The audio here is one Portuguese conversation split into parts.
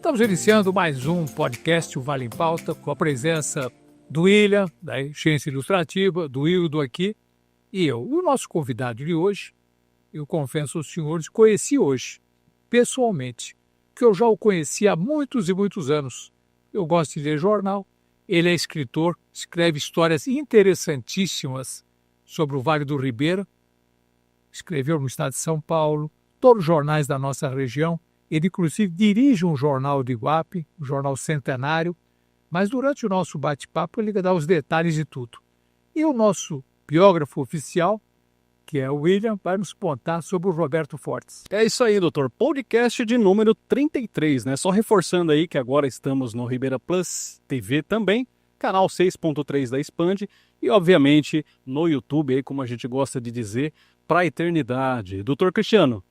Estamos iniciando mais um podcast, o Vale em Pauta, com a presença do William, da Ciência Ilustrativa, do Hildo aqui, e eu. O nosso convidado de hoje, eu confesso aos senhores, conheci hoje, pessoalmente, que eu já o conheci há muitos e muitos anos. Eu gosto de ler jornal, ele é escritor, escreve histórias interessantíssimas sobre o Vale do Ribeira, escreveu no estado de São Paulo, todos os jornais da nossa região. Ele, inclusive, dirige um jornal de Iguape, um jornal centenário, mas durante o nosso bate-papo ele dá os detalhes de tudo. E o nosso biógrafo oficial, que é o William, vai nos contar sobre o Roberto Fortes. É isso aí, doutor. Podcast de número 33, né? Só reforçando aí que agora estamos no Ribeira Plus TV também, canal 6.3 da Expand e, obviamente, no YouTube, aí, como a gente gosta de dizer, para a eternidade. Doutor Cristiano,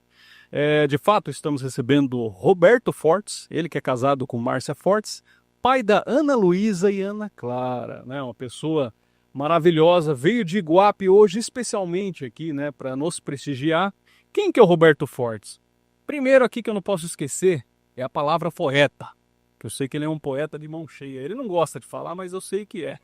de fato, estamos recebendo Roberto Fortes, ele que é casado com Márcia Fortes, pai da Ana Luísa e Ana Clara, né? Uma pessoa maravilhosa, veio de Iguape hoje especialmente aqui, né, para nos prestigiar. Quem que é o Roberto Fortes? Primeiro aqui que eu não posso esquecer é a palavra poeta, que eu sei que ele é um poeta de mão cheia. Ele não gosta de falar, mas eu sei que é.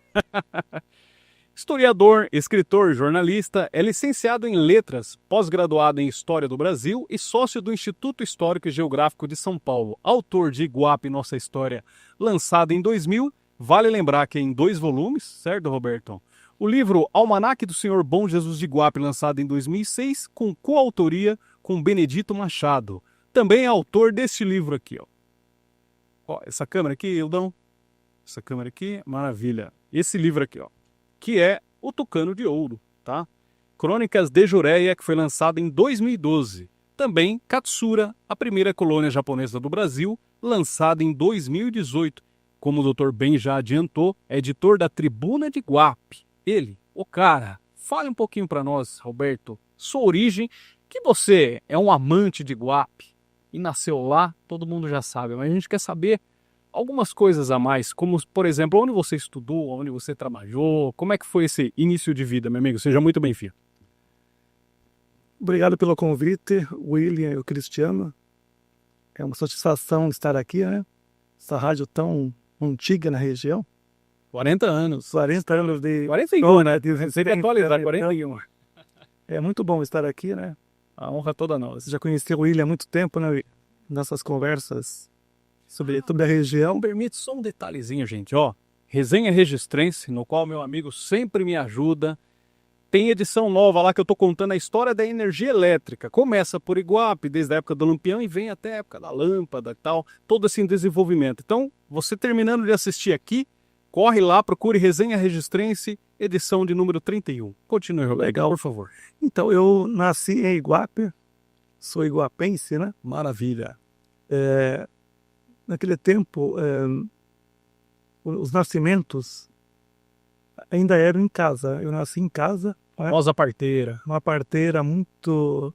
Historiador, escritor, jornalista, é licenciado em Letras, pós-graduado em História do Brasil e sócio do Instituto Histórico e Geográfico de São Paulo. Autor de Iguape Nossa História, lançado em 2000, vale lembrar que é em 2 volumes, certo, Roberto? O livro Almanaque do Senhor Bom Jesus de Iguape, lançado em 2006, com coautoria com Benedito Machado. Também é autor deste livro aqui, ó. Ó, essa câmera aqui, Hildão. Essa câmera aqui, maravilha. Esse livro aqui, ó, que é O Tucano de Ouro, tá? Crônicas de Jureia, que foi lançado em 2012. Também Katsura, a primeira colônia japonesa do Brasil, lançada em 2018. Como o Dr. Ben já adiantou, é editor da Tribuna de Iguape. Ele, o cara, fale um pouquinho para nós, Roberto, sua origem, que você é um amante de Iguape e nasceu lá, todo mundo já sabe, mas a gente quer saber algumas coisas a mais, como, por exemplo, onde você estudou, onde você trabalhou, como é que foi esse início de vida, meu amigo? Seja muito bem-vindo. Obrigado pelo convite, William e o Cristiano. É uma satisfação estar aqui, né? Essa rádio tão antiga na região. 40 anos. 40 anos de... 41, né? Você tem atualizar, 41. É muito bom estar aqui, né? A honra toda nossa. Você já conheceu o William há muito tempo, né? Nessas conversas sobre toda a região. Permite só um detalhezinho, gente, ó. Resenha Registrense, no qual meu amigo sempre me ajuda. Tem edição nova lá que eu tô contando a história da energia elétrica. Começa por Iguape, desde a época do Lampião, e vem até a época da lâmpada e tal. Todo esse desenvolvimento. Então, você terminando de assistir aqui, corre lá, procure Resenha Registrense, edição de número 31. Continue, Roberto, legal, por favor. Então, eu nasci em Iguape, sou iguapense, né? Maravilha. Naquele tempo, os nascimentos ainda eram em casa. Eu nasci em casa. Famosa parteira. Uma parteira muito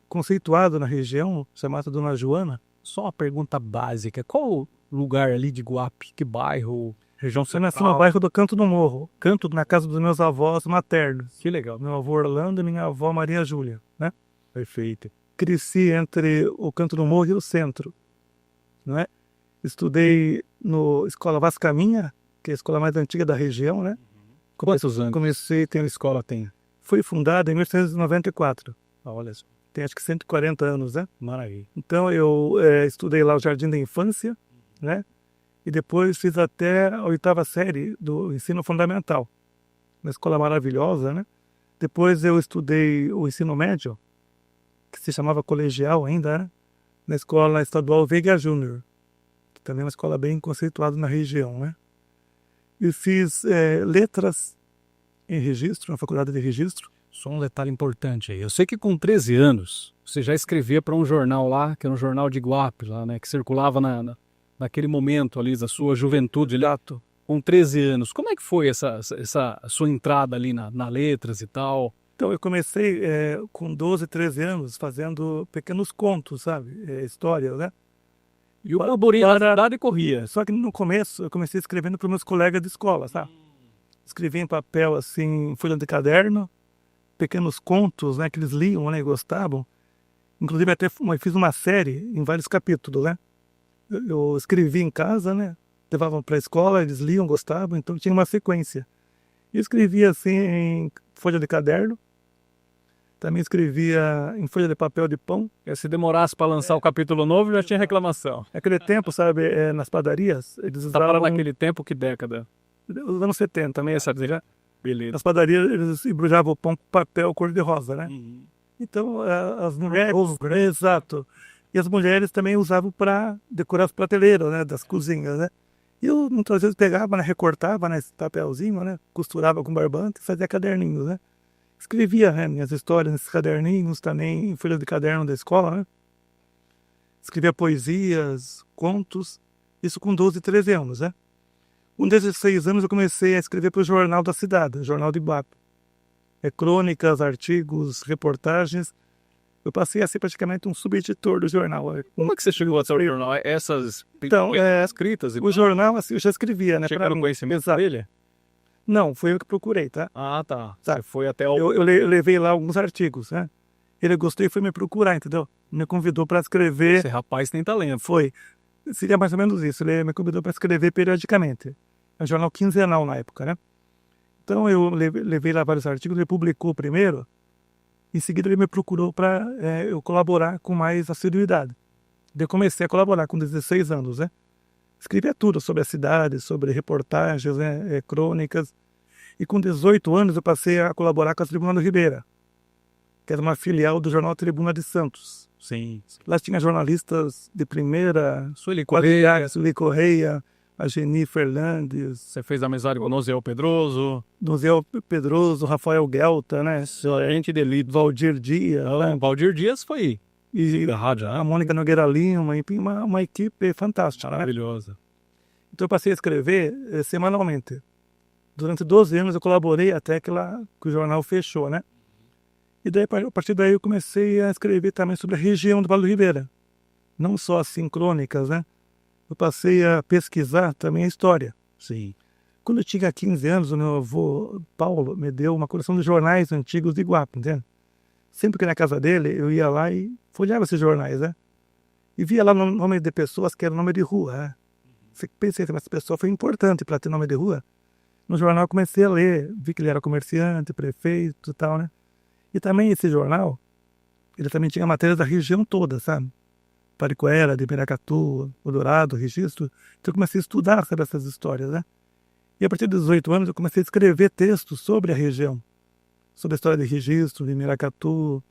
conceituada na região, chamada Dona Joana. Só uma pergunta básica. Qual o lugar ali de Iguape? Que bairro? Região Eu nasci central? no bairro do Canto do Morro. Canto na casa dos meus avós maternos. Que legal. Meu avô Orlando e minha avó Maria Júlia, né? Perfeito. Cresci entre o Canto do Morro e o centro, né? Estudei no Escola Vascaminha, que é a escola mais antiga da região, né? Quantos anos? Tem uma escola, foi fundada em 1894. Olha só. Tem acho que 140 anos, né? Maravilha. Então eu estudei lá o Jardim da Infância, né? E depois fiz até a 8ª série do ensino fundamental. Uma escola maravilhosa, né? Depois eu estudei o ensino médio, que se chamava colegial ainda, né? Na escola estadual Veiga Júnior, que também é uma escola bem conceituada na região, né? E fiz letras em registro, na faculdade de registro. Só um detalhe importante aí. Eu sei que com 13 anos você já escrevia para um jornal lá, que era um jornal de Iguape, lá, né? Que circulava naquele momento ali da sua juventude. Exato. Com 13 anos. Como é que foi essa sua entrada ali na letras e tal? Então eu comecei com 12, 13 anos fazendo pequenos contos, sabe? Histórias, né? E o burburinho da cidade corria. Só que no começo eu comecei escrevendo para meus colegas de escola, sabe? Escrevia em papel, assim, folha de caderno, pequenos contos, né? Que eles liam, né? E gostavam. Inclusive até fiz uma série em vários capítulos, né? eu escrevia em casa, né? Levavam para a escola, eles liam, gostavam, então tinha uma sequência. Eu escrevia assim em folha de caderno, também escrevia em folha de papel de pão. Se demorasse para lançar o capítulo novo, já tinha reclamação. Naquele tempo, sabe, nas padarias, eles Tá falando usavam... naquele tempo, que década? Os anos 70, meia, sabe? Já? Beleza. Nas padarias, eles embrulhavam o pão com papel cor-de-rosa, né? Então, as mulheres... Exato. E as mulheres também usavam para decorar as prateleiras, né, das cozinhas, né? E eu muitas vezes pegava, né, recortava nesse papelzinho, né, costurava com barbante e fazia caderninhos, né? Escrevia, né, minhas histórias nesses caderninhos também, em folha de caderno da escola, né? Escrevia poesias, contos, isso com 12, 13 anos, né? Com 16 anos eu comecei a escrever para o Jornal da Cidade, o Jornal de Ibape. Crônicas, artigos, reportagens. Eu passei a ser praticamente um subeditor do jornal. Como é que você chegou a ser o jornal? Essas Então, escritas? o jornal, assim, eu já escrevia, né? Chegaram no conhecimento dele? Não, foi eu que procurei, tá? Ah, tá. Tá. Você foi até o... Eu levei lá alguns artigos, né? Ele gostou e foi me procurar, entendeu? Me convidou para escrever. Esse rapaz tem talento. Foi. Seria mais ou menos isso. Ele me convidou para escrever periodicamente. É um jornal quinzenal na época, né? Então eu levei lá vários artigos, ele publicou primeiro. Em seguida ele me procurou para eu colaborar com mais assiduidade. Eu comecei a colaborar com 16 anos, né? Escrevia tudo sobre a cidade, sobre reportagens, né? Crônicas. E com 18 anos eu passei a colaborar com a Tribuna do Ribeira, que era uma filial do jornal Tribuna de Santos. Sim. Lá tinha jornalistas de primeira, Sueli Correia, Sueli Correia, a Geni Fernandes. Você fez amizade com o Noziel Pedroso. Noziel Pedroso, Rafael Guelta, né? Excelente delito. Valdir Dias. Né? Valdir Dias foi. E da rádio, a Mônica Nogueira Lima, enfim, uma equipe fantástica. Maravilhosa. Né? Então eu passei a escrever semanalmente. Durante 12 anos eu colaborei até que o jornal fechou, né? E daí, a partir daí eu comecei a escrever também sobre a região do Vale do Ribeira. Não só assim crônicas, né? Eu passei a pesquisar também a história. Sim. Quando eu tinha 15 anos, o meu avô, Paulo, me deu uma coleção de jornais antigos de Iguape, entende? Sempre que na casa dele, eu ia lá e folheava esses jornais, né? E via lá o nome de pessoas que era nome de rua, né? Pensei que essa pessoa foi importante para ter nome de rua. No jornal eu comecei a ler, vi que ele era comerciante, prefeito e tal, né? E também esse jornal, ele também tinha matérias da região toda, sabe? Pariquera, de Piracatu, Eldorado, Registro. Então eu comecei a estudar sobre essas histórias, né? E a partir dos 18 anos eu comecei a escrever textos sobre a região. Sobre a história de Registro, de Miracatu,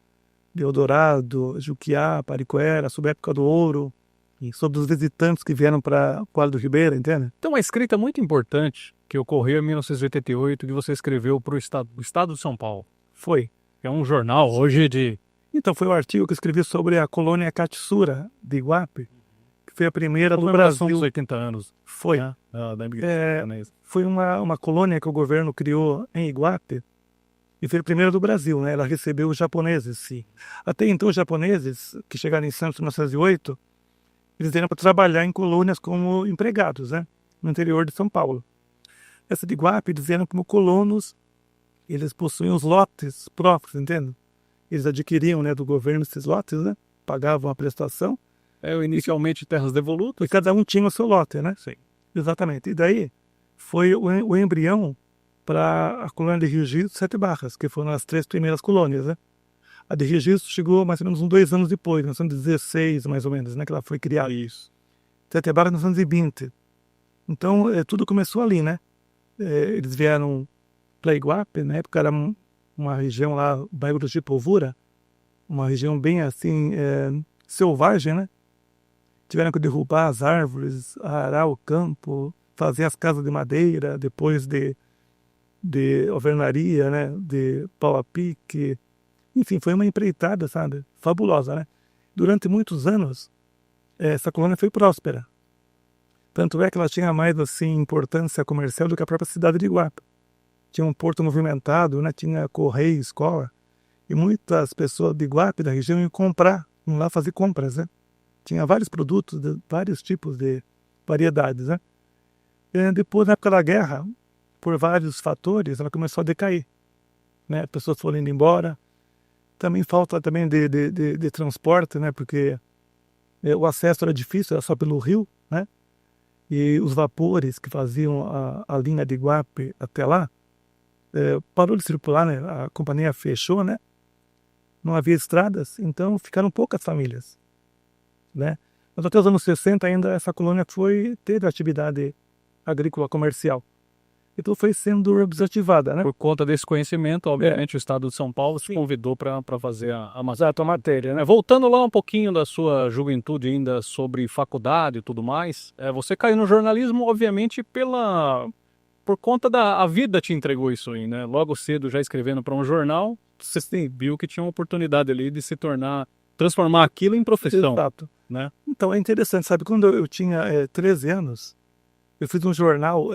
de Eldorado, Juquiá, Pariquera, sobre a época do ouro, e sobre os visitantes que vieram para o Vale do Ribeira, entende? Então uma escrita muito importante que ocorreu em 1988, que você escreveu para o Estado de São Paulo. Foi. É um jornal hoje de... Então, foi o artigo que eu escrevi sobre a colônia Catiçura de Iguape, que foi a primeira do Brasil. Dos 80 anos. Foi. Da foi uma colônia que o governo criou em Iguape e foi a primeira do Brasil, né? Ela recebeu os japoneses. Sim. Até então, os japoneses, que chegaram em Santos em 1908, eles vieram para trabalhar em colônias como empregados, né? No interior de São Paulo. Essa de Iguape, eles vieram como colonos, eles possuíam os lotes próprios, entende? Eles adquiriam, né, do governo esses lotes, né? Pagavam a prestação. Inicialmente terras devolutas. E cada um tinha o seu lote, né? Sim. Exatamente. E daí foi o embrião para a colônia de Registro, Sete Barras, que foram as 3 primeiras colônias, né? A de Registro chegou mais ou menos uns 2 anos depois, 1916, mais ou menos, né? Que ela foi criada. Isso. Sete Barras, 1920. Então, tudo começou ali, né? Eles vieram para Iguape, na época era uma região lá, o bairro do Jipovura, uma região bem assim, selvagem, né? Tiveram que derrubar as árvores, arar o campo, fazer as casas de madeira, depois de alvenaria, né? De pau a pique. Enfim, foi uma empreitada, sabe? Fabulosa, né? Durante muitos anos, essa colônia foi próspera. Tanto é que ela tinha mais, assim, importância comercial do que a própria cidade de Iguape. Tinha um porto movimentado, né? Tinha correio, escola. E muitas pessoas de Iguape, da região, iam iam lá fazer compras, né? Tinha vários produtos, vários tipos de variedades, né? E depois, na época da guerra, por vários fatores, ela começou a decair, né? As pessoas foram indo embora. Também falta também de transporte, né? Porque o acesso era difícil, era só pelo rio, né? E os vapores que faziam a linha de Iguape até lá, parou de circular, né? A companhia fechou, né? Não havia estradas, então ficaram poucas famílias, né? Mas até os anos 60 ainda essa colônia teve atividade agrícola comercial. Então foi sendo desativada, né? Por conta desse conhecimento, obviamente, o Estado de São Paulo se convidou para fazer a matéria, né? Voltando lá um pouquinho da sua juventude ainda sobre faculdade e tudo mais, você caiu no jornalismo, obviamente, por conta a vida te entregou isso aí, né? Logo cedo, já escrevendo para um jornal, você viu que tinha uma oportunidade ali de transformar aquilo em profissão. Exato. Né? Então é interessante, sabe? Quando eu tinha 13 anos, eu fiz um jornal,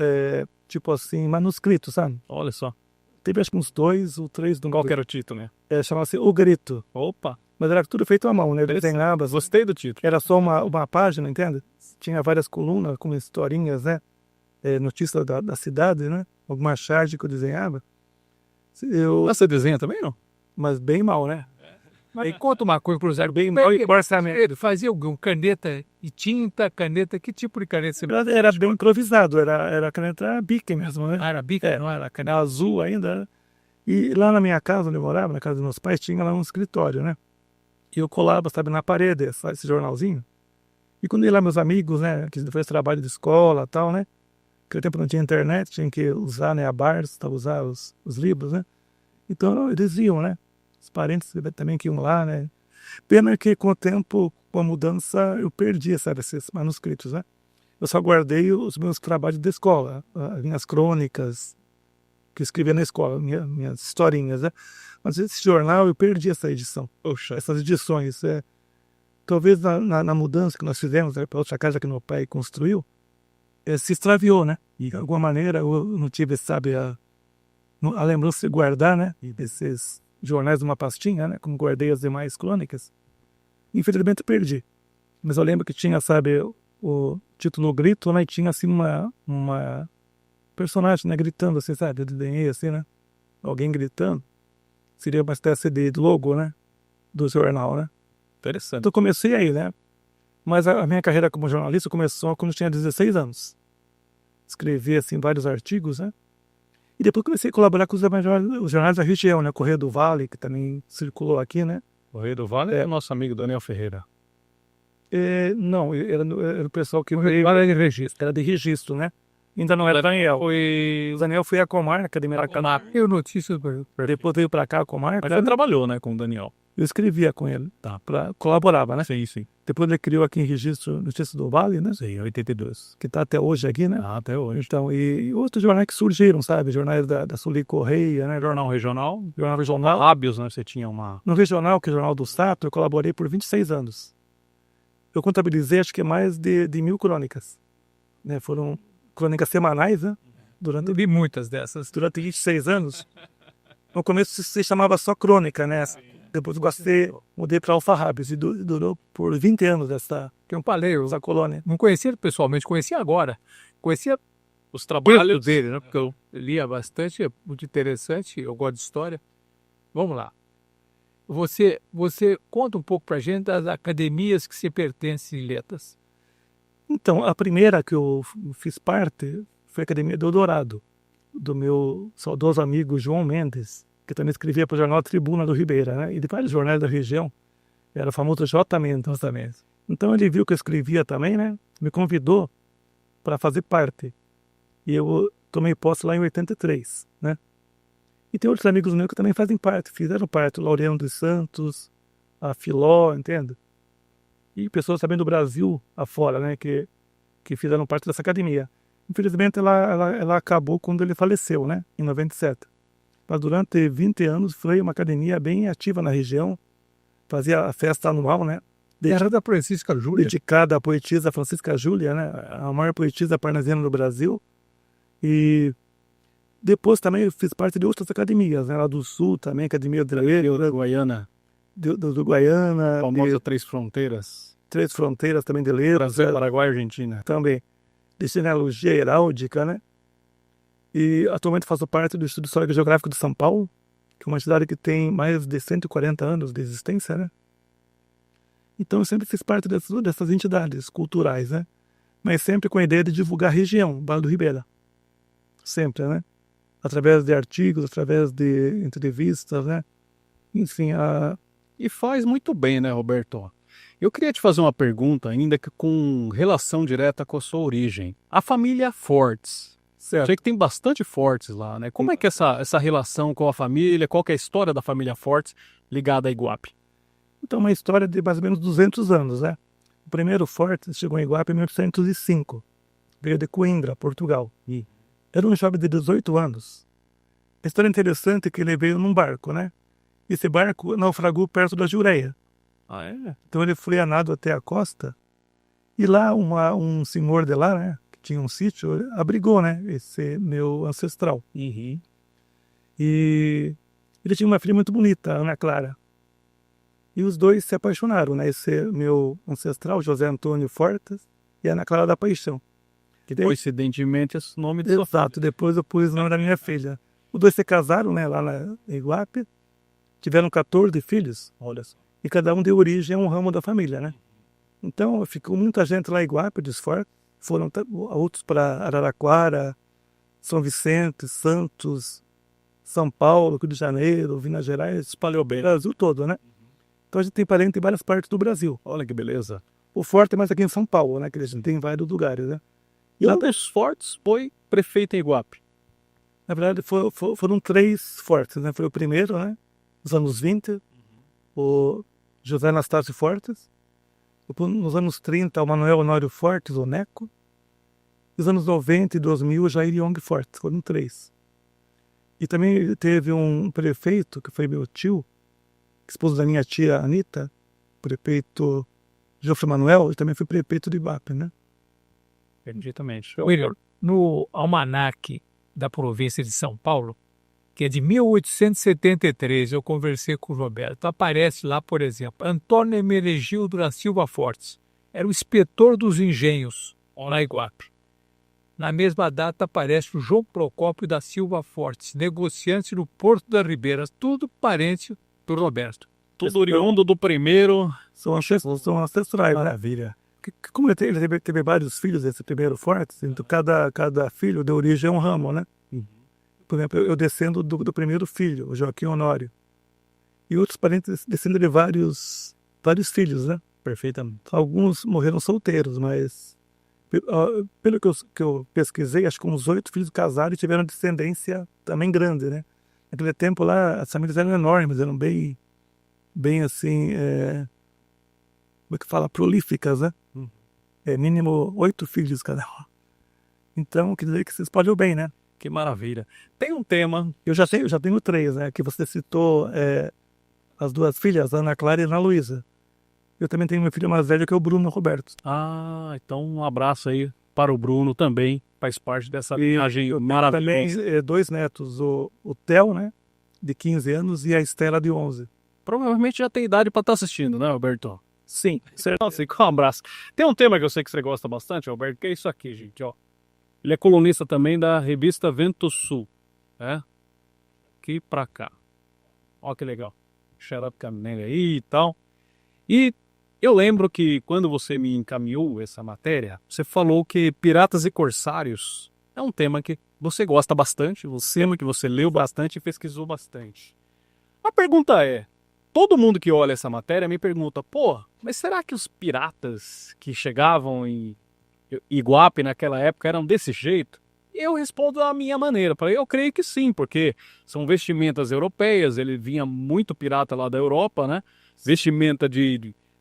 tipo assim, manuscrito, sabe? Olha só. Teve acho que uns 2 ou 3 números. Qual que era o título, né? Chamava-se O Grito. Opa! Mas era tudo feito à mão, né? Eu desenhava. Gostei do título. Era só uma página, entende? Tinha várias colunas com historinhas, né? Notícias da cidade, né? Alguma charge que eu desenhava. Mas você desenha também, não? Mas bem mal, né? Mas conta uma coisa, por exemplo, Bem mal e orçamento. fazia algum caneta e tinta, caneta, que tipo de caneta você... Era bem improvisado, era caneta Bic mesmo, né? Era Bic, não era caneta azul ainda, né? E lá na minha casa, onde eu morava, na casa dos meus pais, tinha lá um escritório, né? E eu colava, sabe, na parede esse jornalzinho. E quando ia lá meus amigos, né, que depois trabalho de escola e tal, né? Naquele tempo não tinha internet, tinha que usar, né, a Barça, usar os livros, né? Então eles iam, né? Os parentes também que iam lá, né? Pena que com o tempo, com a mudança, eu perdi, sabe, esses manuscritos, né? Eu só guardei os meus trabalhos da escola, as minhas crônicas que eu escrevia na escola, minhas historinhas, né? Mas esse jornal eu perdi essa edição. Poxa. Essas edições. Talvez na mudança que nós fizemos, né, para outra casa que meu pai construiu, se extraviou, né? E de alguma maneira eu não tive, sabe, a lembrança de guardar, né? Esses jornais numa pastinha, né? Como guardei as demais crônicas. Infelizmente eu perdi. Mas eu lembro que tinha, sabe, o título Grito, né? E tinha assim uma personagem, né? Gritando, assim, sabe? Eu desenhei assim, né? Alguém gritando. Seria uma espécie de logo, né? Do jornal, né? Interessante. Então eu comecei aí, né? Mas a minha carreira como jornalista começou quando eu tinha 16 anos. Escrevi, assim, vários artigos, né? E depois comecei a colaborar com os jornais da região, né? Correio do Vale, que também circulou aqui, né? Correio do Vale é o nosso amigo Daniel Ferreira. Não, era o pessoal que era de registro. Era de registro, né? Ainda não era Daniel. O Daniel foi a Comar, na Academia da Comar. Eu notícias... Depois veio para cá a Comar. Mas ele trabalhou, né, com o Daniel. Eu escrevia com ele. Tá. Colaborava, né? Sim, sim. Depois ele criou aqui em registro Notícias do Vale, né? Sim, em 82. Que está até hoje aqui, né? Ah, até hoje. Então, e outros jornais que surgiram, sabe? Jornais da Sul Correia, né? Jornal regional. Jornal regional. Lábios, né? Você tinha uma... No regional, que é o Jornal do Sato, eu colaborei por 26 anos. Eu contabilizei, acho que mais de 1000 crônicas. Né? Foram crônicas semanais, né? Eu vi muitas dessas. Durante 26 anos. No começo se chamava só crônica, né? Depois mudei para Alfarrábios e durou por 20 anos essa colônia. Não conhecia pessoalmente, conhecia agora. Conhecia os trabalhos dele, né? Porque eu lia bastante, é muito interessante, eu gosto de história. Vamos lá. Você conta um pouco para a gente das academias que se pertencem em letras. Então, a primeira que eu fiz parte foi a Academia do Eldorado, do meu saudoso amigo João Mendes, que também escrevia para o jornal Tribuna do Ribeira, né? E de vários jornais da região. Era o famoso J. Mendes. Então ele viu que eu escrevia também, né? Me convidou para fazer parte. E eu tomei posse lá em 83, né? E tem outros amigos meus que também fizeram parte. O Laureano dos Santos, a Filó, entende? E pessoas também do Brasil afora, né? Que fizeram parte dessa academia. Infelizmente ela acabou quando ele faleceu, né? Em 97. Mas durante 20 anos foi uma academia bem ativa na região. Fazia a festa anual, né? Era da Francisca Júlia. Dedicada à poetisa Francisca Júlia, né? A maior poetisa parnasiana do Brasil. E depois também eu fiz parte de outras academias, né? Lá do Sul também, Academia do Guaiana. Do Guaiana. A famosa Três Fronteiras. Três Fronteiras também de letras. Brasil, Paraguai e Argentina. Também. De genealogia heráldica, né? E atualmente faço parte do Instituto Histórico e Geográfico de São Paulo, que é uma cidade que tem mais de 140 anos de existência, né? Então eu sempre fiz parte dessas entidades culturais, né? Mas sempre com a ideia de divulgar a região, Vale do Ribeira. Sempre, né? Através de artigos, através de entrevistas, né? Enfim, E faz muito bem, né, Roberto? Eu queria te fazer uma pergunta, ainda que com relação direta com a sua origem. A família Fortes. certo. Sei que tem bastante Fortes lá, né? Como é que é essa relação com a família? Qual que é a história da família Fortes ligada a Iguape? Então, uma história de mais ou menos 200 anos, né? O primeiro Fortes chegou em Iguape em 1805. Veio de Coimbra, Portugal. Era um jovem de 18 anos. A história interessante é que ele veio num barco, né? Esse barco naufragou perto da Jureia. Ah, é? Então ele foi a nado até a costa e lá um senhor de lá, né, que tinha um sítio, abrigou, né, esse meu ancestral. E ele tinha uma filha muito bonita, Ana Clara. E os dois se apaixonaram, né, esse meu ancestral, José Antônio Fortes, e Ana Clara da Paixão. Coincidentemente, esse nome de sua Exato, depois eu pus o nome da minha filha. Os dois se casaram, né, lá na Iguape, tiveram 14 filhos, olha só, e cada um deu origem a um ramo da família, né? Então ficou muita gente lá em Iguape, dos Fortes, foram outros para Araraquara, São Vicente, Santos, São Paulo, Rio de Janeiro, Minas Gerais, espalhou bem o Brasil todo, né? Então a gente tem parente em várias partes do Brasil. Olha que beleza. O Forte é mais aqui em São Paulo, né? Que a gente tem em vários lugares, né? E lá dos Fortes foi prefeito em Iguape. Na verdade, foram 3 Fortes, né? Foi o primeiro, né? Nos anos 20, o José Anastácio Fortes. Nos anos 30, o Manuel Honório Fortes, o Neco. Nos anos 90 e 2000, o Jair Young Fortes. Foram 3. E também teve um prefeito, que foi meu tio, esposo da minha tia Anita, prefeito Jofre Manuel, e também foi prefeito de Iguape, né? Perfeitamente. William, no almanaque da província de São Paulo, que é de 1873, eu conversei com o Roberto, aparece lá, por exemplo, Antônio Hermenegildo da Silva Fortes, era o inspetor dos engenhos, lá em Iguape. Na mesma data aparece o João Procópio da Silva Fortes, negociante no Porto da Ribeira, tudo parente do Roberto. Tudo oriundo do primeiro. São ancestrais, né? Maravilha. Como ele teve vários filhos, esse primeiro Fortes, então cada filho deu origem a um ramo, né? Por exemplo, eu descendo do primeiro filho, o Joaquim Honório. E outros parentes descendo de vários filhos, né? Perfeitamente. Alguns morreram solteiros, mas pelo que eu pesquisei, acho que uns 8 filhos casaram e tiveram descendência também grande, né? Naquele tempo lá, as famílias eram enormes, eram bem assim, como é que fala? Prolíficas, né? Mínimo 8 filhos cada um. Então, quer dizer que se espalhou bem, né? Que maravilha. Tem um tema. Eu já tenho 3, né? Que você citou as 2 filhas, Ana Clara e Ana Luísa. Eu também tenho meu filho mais velho, que é o Bruno Roberto. Ah, então um abraço aí para o Bruno também. Faz parte dessa linhagem maravilhosa. Também 2 netos, o Theo, né? De 15 anos, e a Estela, de 11. Provavelmente já tem idade para estar assistindo, né, Roberto? Sim, certo. Nossa, um abraço. Tem um tema que eu sei que você gosta bastante, Roberto, que é isso aqui, gente, ó. Ele é colunista também da revista Vento Sul, né? Aqui pra cá. Ó que legal. Xarope Caminega aí e tal. E eu lembro que quando você me encaminhou essa matéria, você falou que piratas e corsários é um tema que você gosta bastante, que você leu bastante e pesquisou bastante. A pergunta é, todo mundo que olha essa matéria me pergunta, pô, mas será que os piratas que chegavam em Iguape naquela época eram desse jeito? E eu respondo da minha maneira. Eu creio que sim, porque são vestimentas europeias, ele vinha muito pirata lá da Europa, né? Vestimenta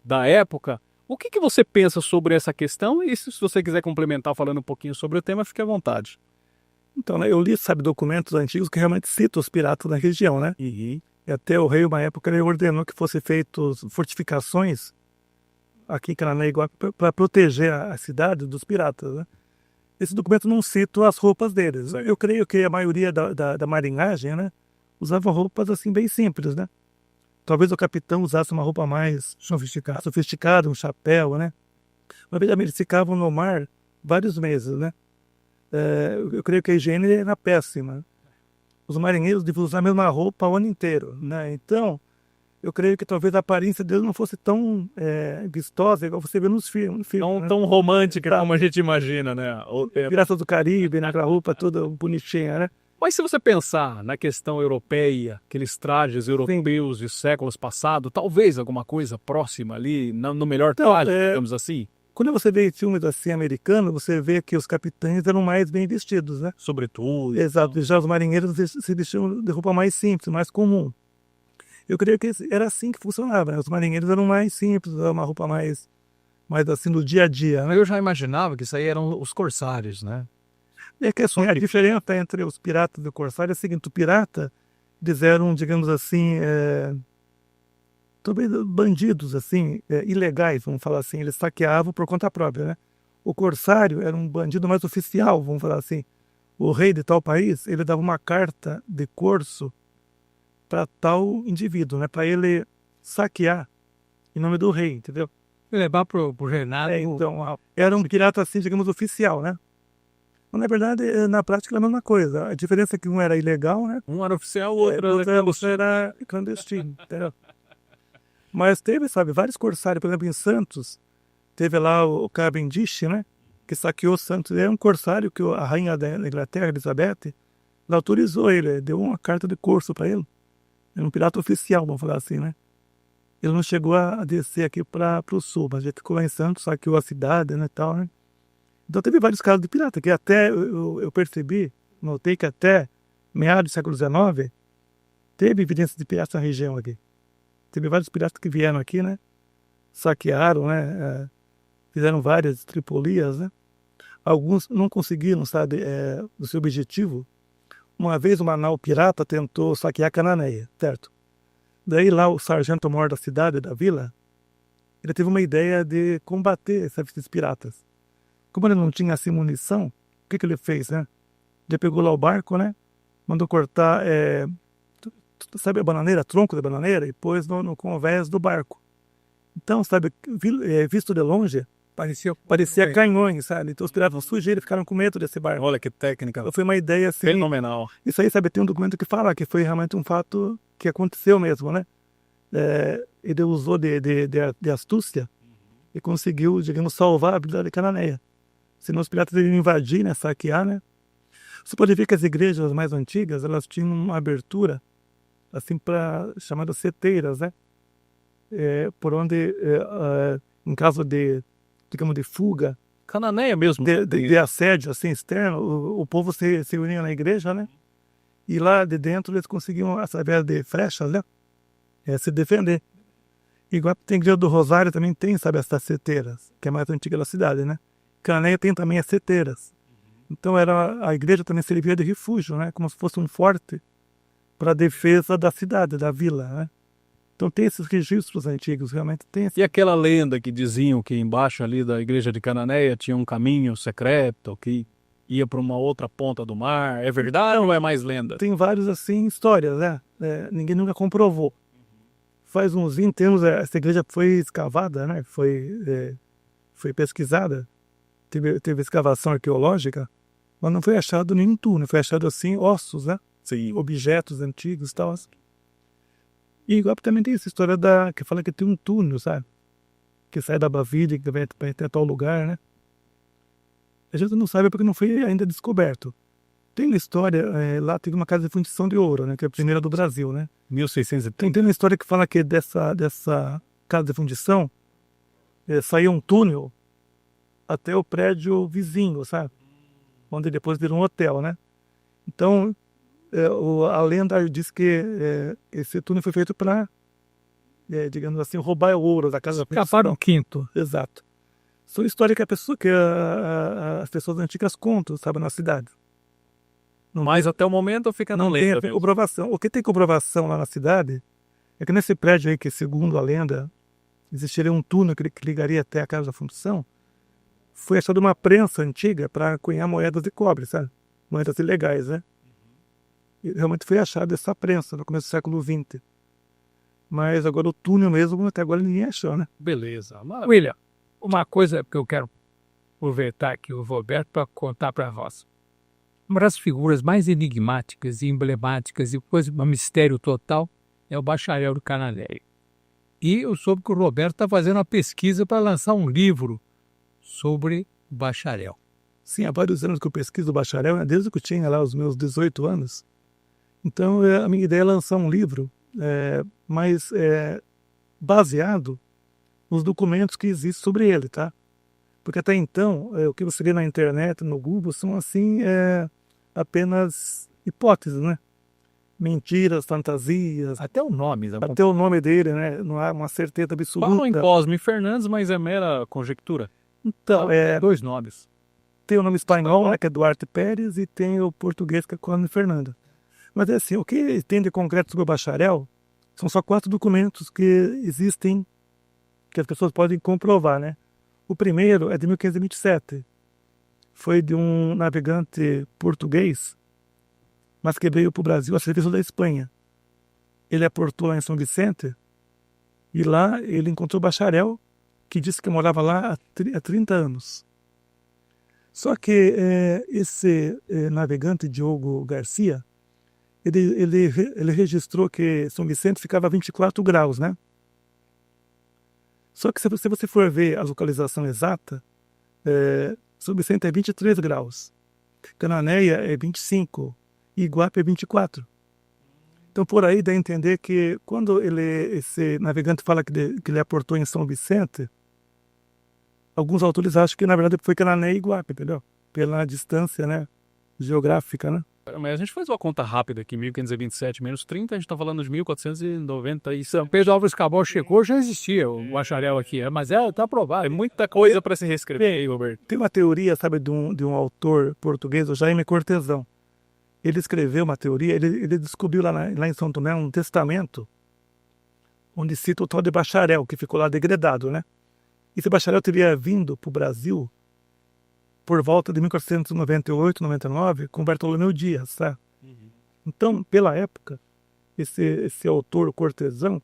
da época. O que você pensa sobre essa questão? E se você quiser complementar falando um pouquinho sobre o tema, fique à vontade. Então, né, eu li, documentos antigos que realmente citam os piratas na região, né? E até o rei, uma época, ele ordenou que fossem feitas fortificações aqui em Cananéiguape para proteger a cidade dos piratas, né? Esse documento não cita as roupas deles. Eu creio que a maioria da marinhagem, né, usava roupas assim bem simples, né? Talvez o capitão usasse uma roupa mais sofisticada, um chapéu, né? Mas eles ficavam no mar vários meses, né? Eu creio que a higiene era péssima. Os marinheiros deviam usar a mesma roupa o ano inteiro, né? Então, eu creio que talvez a aparência dele não fosse tão vistosa igual você vê nos filmes. Não Né? tão romântica como a gente imagina, né? Piratas do Caribe, naquela roupa toda bonitinha, né? Mas se você pensar na questão europeia, aqueles trajes europeus de séculos passados, talvez alguma coisa próxima ali, no melhor traje, digamos assim. Quando você vê filmes assim americanos, você vê que os capitães eram mais bem vestidos, né? Sobretudo. Exato, já os marinheiros se vestiam de roupa mais simples, mais comum. Eu creio que era assim que funcionava, né? Os marinheiros eram mais simples, uma roupa mais assim do dia a dia, né? Eu já imaginava que isso aí eram os corsários, né? É que a diferença entre os piratas e o corsário é a seguinte: o pirata, eles eram, digamos assim, talvez bandidos, assim, ilegais, vamos falar assim, eles saqueavam por conta própria, né? O corsário era um bandido mais oficial, vamos falar assim. O rei de tal país, ele dava uma carta de corso para tal indivíduo, né? Para ele saquear em nome do rei, entendeu? E levar pro Renato. Então, era um pirata, assim, digamos, oficial, né? Mas, na verdade, na prática, era a mesma coisa. A diferença é que um era ilegal, né? Um era oficial, o outro era clandestino, entendeu? Mas teve, sabe, vários corsários. Por exemplo, em Santos, teve lá o Cavendish, né? Que saqueou Santos. Ele é um corsário que a rainha da Inglaterra, Elizabeth, ela autorizou ele, deu uma carta de corso para ele. Era um pirata oficial, vamos falar assim, né? Ele não chegou a descer aqui para o sul, mas ele ficou lá em Santos, saqueou a cidade, né, tal, né? Então teve vários casos de pirata, que até eu percebi, notei que até meados do século XIX, teve evidência de pirata na região aqui. Teve vários piratas que vieram aqui, né? Saquearam, né? Fizeram várias tripolias, né? Alguns não conseguiram, sabe, o seu objetivo. Uma vez uma nau pirata tentou saquear Cananéia, certo? Daí lá o sargento-mor da cidade, da vila, ele teve uma ideia de combater esses piratas. Como ele não tinha assim munição, o que ele fez, né? Ele pegou lá o barco, né? Mandou cortar, sabe a bananeira, tronco de bananeira, e pôs no convés do barco. Então, sabe, visto de longe, parecia canhões, sabe? Então os piratas sujeiros ficaram com medo desse barco. Olha que técnica. Então, foi uma ideia assim, fenomenal. Isso aí, sabe, tem um documento que fala que foi realmente um fato que aconteceu mesmo, né? Ele usou de astúcia e conseguiu, digamos, salvar a vida de Cananéia. Senão os piratas iriam invadir, né, saquear, né? Você pode ver que as igrejas mais antigas, elas tinham uma abertura, assim, para chamadas seteiras, né? Por onde, em caso de, digamos, de fuga, Cananéia mesmo. de assédio, assim, externo, o povo se unia na igreja, né? E lá de dentro eles conseguiam, através de flechas, né? Se defender. Igual tem a igreja do Rosário, também tem, sabe, essas seteiras, que é a mais antiga da cidade, né? Cananéia tem também as seteiras. Então a igreja também servia de refúgio, né? Como se fosse um forte para a defesa da cidade, da vila, né? Então tem esses registros antigos, realmente tem. E aquela lenda que diziam que embaixo ali da igreja de Cananéia tinha um caminho secreto que ia para uma outra ponta do mar. É verdade ou é mais lenda? Tem vários, assim, histórias, né? Ninguém nunca comprovou. Faz uns 20 anos essa igreja foi escavada, né? Foi pesquisada. Teve escavação arqueológica, mas não foi achado nenhum túnel. Foi achado, assim, ossos, né? Sim. Objetos antigos e tal. E igual também tem essa história que fala que tem um túnel, sabe? Que sai da Bavília, que vai até tal lugar, né? A gente não sabe porque não foi ainda descoberto. Tem uma história, lá teve uma casa de fundição de ouro, né? Que é a primeira do Brasil, né? 1630. Tem uma história que fala que dessa casa de fundição saiu um túnel até o prédio vizinho, sabe? Onde depois virou um hotel, né? Então, a lenda diz que esse túnel foi feito para, digamos assim, roubar o ouro da casa. Escaparam quinto. Exato. São histórias que as pessoas antigas contam, sabe, na cidade. Mas até o momento fica na lenda. Tem comprovação. O que tem comprovação lá na cidade é que nesse prédio aí, que segundo a lenda, existiria um túnel que ligaria até a casa da fundição, foi achado uma prensa antiga para cunhar moedas de cobre, sabe? Moedas ilegais, né? E realmente foi achada essa prensa no começo do século XX. Mas agora o túnel mesmo, até agora ninguém achou, né? Beleza. William, uma coisa que eu quero aproveitar aqui o Roberto para contar para nós. Uma das figuras mais enigmáticas e emblemáticas e coisa, um mistério total é o bacharel do Cananéia. E eu soube que o Roberto está fazendo uma pesquisa para lançar um livro sobre bacharel. Sim, há vários anos que eu pesquiso bacharel, né? Desde que eu tinha lá os meus 18 anos. Então, a minha ideia é lançar um livro mais baseado nos documentos que existem sobre ele, tá? Porque até então, o que você vê na internet, no Google, são assim, apenas hipóteses, né? Mentiras, fantasias. Até o nome. Até o nome dele, né? Não há uma certeza absoluta. Falam em Cosme Fernandes, mas é mera conjectura. Então, 2 nomes. tem o nome espanhol, né, que é Duarte Pérez, e tem o português, que é Cosme Fernandes. Mas é assim, o que tem de concreto sobre o bacharel são só 4 documentos que existem, que as pessoas podem comprovar, né? O primeiro é de 1527. Foi de um navegante português, mas que veio para o Brasil a serviço da Espanha. Ele aportou lá em São Vicente e lá ele encontrou bacharel que disse que morava lá há 30 anos. Só que esse navegante, Diogo Garcia, ele registrou que São Vicente ficava a 24 graus, né? Só que se você for ver a localização exata, São Vicente é 23 graus, Cananéia é 25 e Iguape é 24. Então, por aí dá a entender que quando esse navegante fala que ele aportou em São Vicente, alguns autores acham que, na verdade, foi Cananéia e Iguape, entendeu? Pela distância, né, geográfica, né? Mas a gente faz uma conta rápida aqui, 1527 menos 30, a gente está falando de 1497. São Pedro Álvares Cabral chegou, já existia o bacharel aqui, mas está aprovado. É muita coisa para se reescrever aí, Roberto. Tem uma teoria, sabe, de um autor português, o Jaime Cortesão. Ele escreveu uma teoria, ele descobriu lá em São Tomé um testamento onde cita o tal de bacharel, que ficou lá degradado, né? Esse bacharel teria vindo para o Brasil por volta de 1498, 99, com Bartolomeu Dias, tá? Então, pela época, esse autor Cortesão,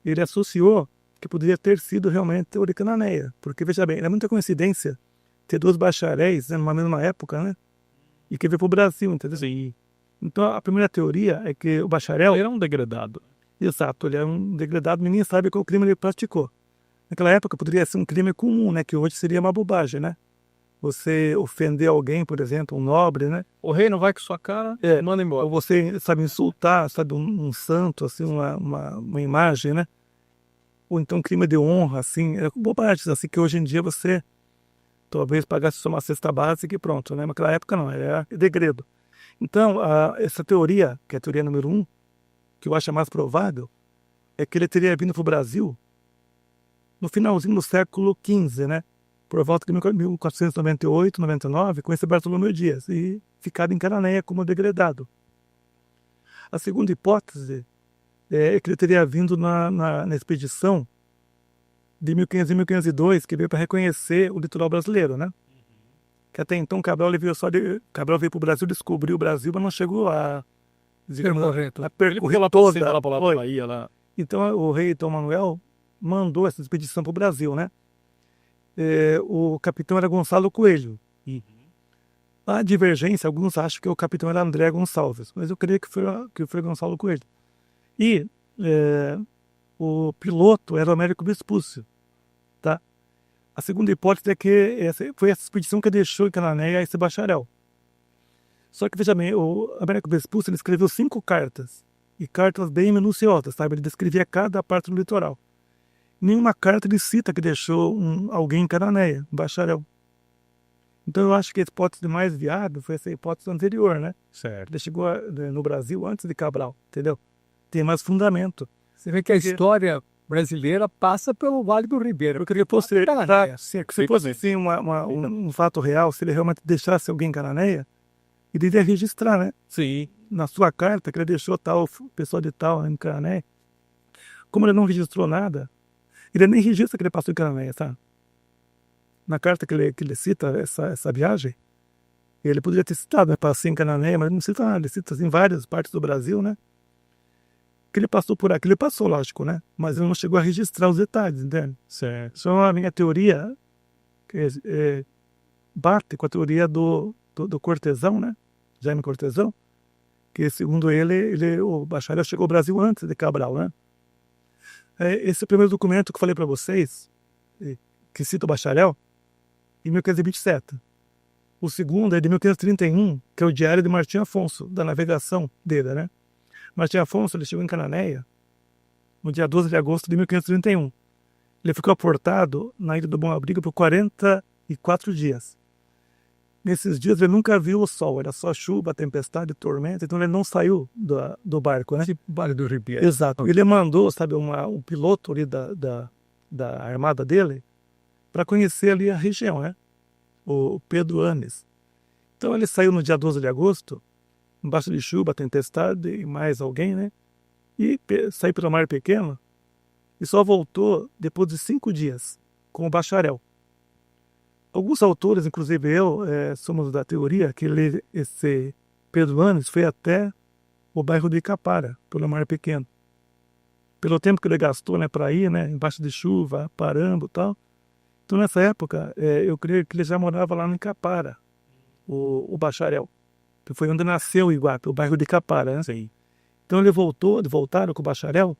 ele associou que poderia ter sido realmente o de Cananéia, porque, veja bem, é muita coincidência ter 2 bacharéis, né, numa mesma época, né? E que veio para o Brasil, entendeu? Sim. Então, a primeira teoria é que o bacharel... Ele era um degradado. Exato, ele é um degradado, ninguém sabe qual crime ele praticou. Naquela época poderia ser um crime comum, né? Que hoje seria uma bobagem, né? Você ofender alguém, por exemplo, um nobre, né? O rei não vai com sua cara, manda embora. Ou você, sabe, insultar, sabe, um santo, assim, uma imagem, né? Ou então crime de honra, assim, bobagens, assim, que hoje em dia você talvez pagasse só uma cesta básica e pronto, né? Mas naquela época não, era degredo. Então, essa teoria, que é a teoria número 1, que eu acho a mais provável, é que ele teria vindo para o Brasil no finalzinho do século XV, né? Por volta de 1498, 99, com esse Bartolomeu Dias, e ficado em Cananéia como degradado. A segunda hipótese é que ele teria vindo na expedição de 1500 e 1502, que veio para reconhecer o litoral brasileiro, né? Que até então Cabral veio para o Brasil, descobriu o Brasil, mas não chegou a percorrer toda a Bahia lá. Então o rei Dom Manuel mandou essa expedição para o Brasil, né? O capitão era Gonçalo Coelho. Há divergência, alguns acham que o capitão era André Gonçalves, mas eu creio que foi Gonçalo Coelho. E o piloto era o Américo Vespúcio, tá? A segunda hipótese é que foi essa expedição que deixou em Cananéia esse bacharel. Só que, veja bem, o Américo Vespúcio ele escreveu 5 cartas, e cartas bem minuciosas, sabe? Ele descrevia cada parte do litoral. Nenhuma carta ele cita que deixou alguém em Cananéia, um bacharel. Então eu acho que a hipótese mais viável foi essa hipótese anterior, né? Certo. Ele chegou no Brasil antes de Cabral, entendeu? Tem mais fundamento. Você vê que a história brasileira passa pelo Vale do Ribeira. Eu queria se fosse assim, um fato real, se ele realmente deixasse alguém em Cananéia, ele iria registrar, né? Sim. Na sua carta, que ele deixou tal pessoa de tal em Cananéia. Como ele não registrou nada, ele nem registra que ele passou em Cananéia, tá? Na carta que ele cita essa viagem, ele poderia ter citado, né? Passei em Cananéia, mas ele não cita nada. Ele cita em várias partes do Brasil, né? Que ele passou por aqui, ele passou, lógico, né? Mas ele não chegou a registrar os detalhes, entende? Certo. Então a minha teoria bate com a teoria do Cortesão, né? Jaime Cortesão, que segundo ele, o bacharel chegou ao Brasil antes de Cabral, né? Esse primeiro documento que eu falei para vocês, que cita o bacharel, em 1527. O segundo é de 1531, que é o diário de Martim Afonso, da navegação dele, né? Martim Afonso, ele chegou em Cananéia no dia 12 de agosto de 1531. Ele ficou aportado na Ilha do Bom Abrigo por 44 dias. Nesses dias ele nunca viu o sol, era só chuva, tempestade, tormenta, então ele não saiu do barco, né? Tipo Vale do Ribeiro. Exato. Ele mandou, sabe, um piloto ali da armada dele para conhecer ali a região, né? O Pedro Anes. Então ele saiu no dia 12 de agosto, embaixo de chuva, tempestade e mais alguém, né? E saiu pelo mar pequeno e só voltou depois de 5 dias com o bacharel. Alguns autores, inclusive eu, somos da teoria que esse Pedro Anes foi até o bairro de Icapara, pelo mar pequeno. Pelo tempo que ele gastou, né, para ir, né, embaixo de chuva, parando e tal. Então, nessa época, eu creio que ele já morava lá no Icapara, o bacharel. Que foi onde nasceu o Iguape, o bairro de Icapara, né? Sim. Então, voltaram com o bacharel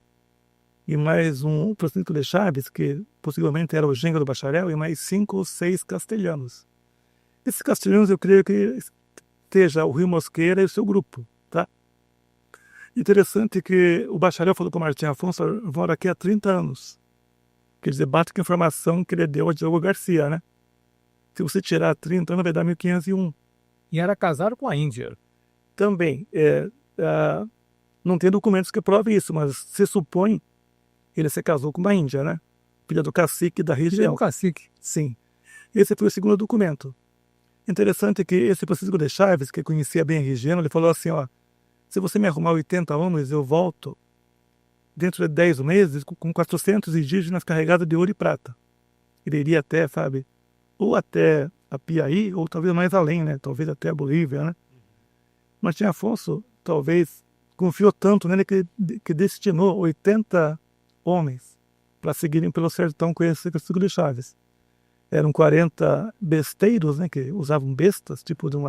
e mais um Francisco de Chaves, que possivelmente era o genro do bacharel, e mais 5 ou 6 castelhanos. Esses castelhanos, eu creio que esteja o Rio Mosqueira e o seu grupo, tá? Interessante que o bacharel falou com o Martim Afonso, eu moro aqui há 30 anos. Quer dizer, bate com a informação que ele deu a Diogo Garcia, né? Se você tirar 30 anos, vai dar 1501. E era casado com a Índia. Também, não tem documentos que provem isso, mas se supõe que ele se casou com uma índia, né? Filha do cacique da região. O cacique. Sim. Esse foi o segundo documento. Interessante que esse Francisco de Chaves, que conhecia bem a região, ele falou assim, ó, se você me arrumar 80 homens, eu volto dentro de 10 meses com 400 indígenas carregados de ouro e prata. Ele iria até, sabe, ou até a Piauí, ou talvez mais além, né? Talvez até a Bolívia, né? Martim Afonso, talvez, confiou tanto nele que destinou 80 homens para seguirem pelo sertão com esse Francisco de Chaves. Eram 40 besteiros, né? Que usavam bestas, tipo de um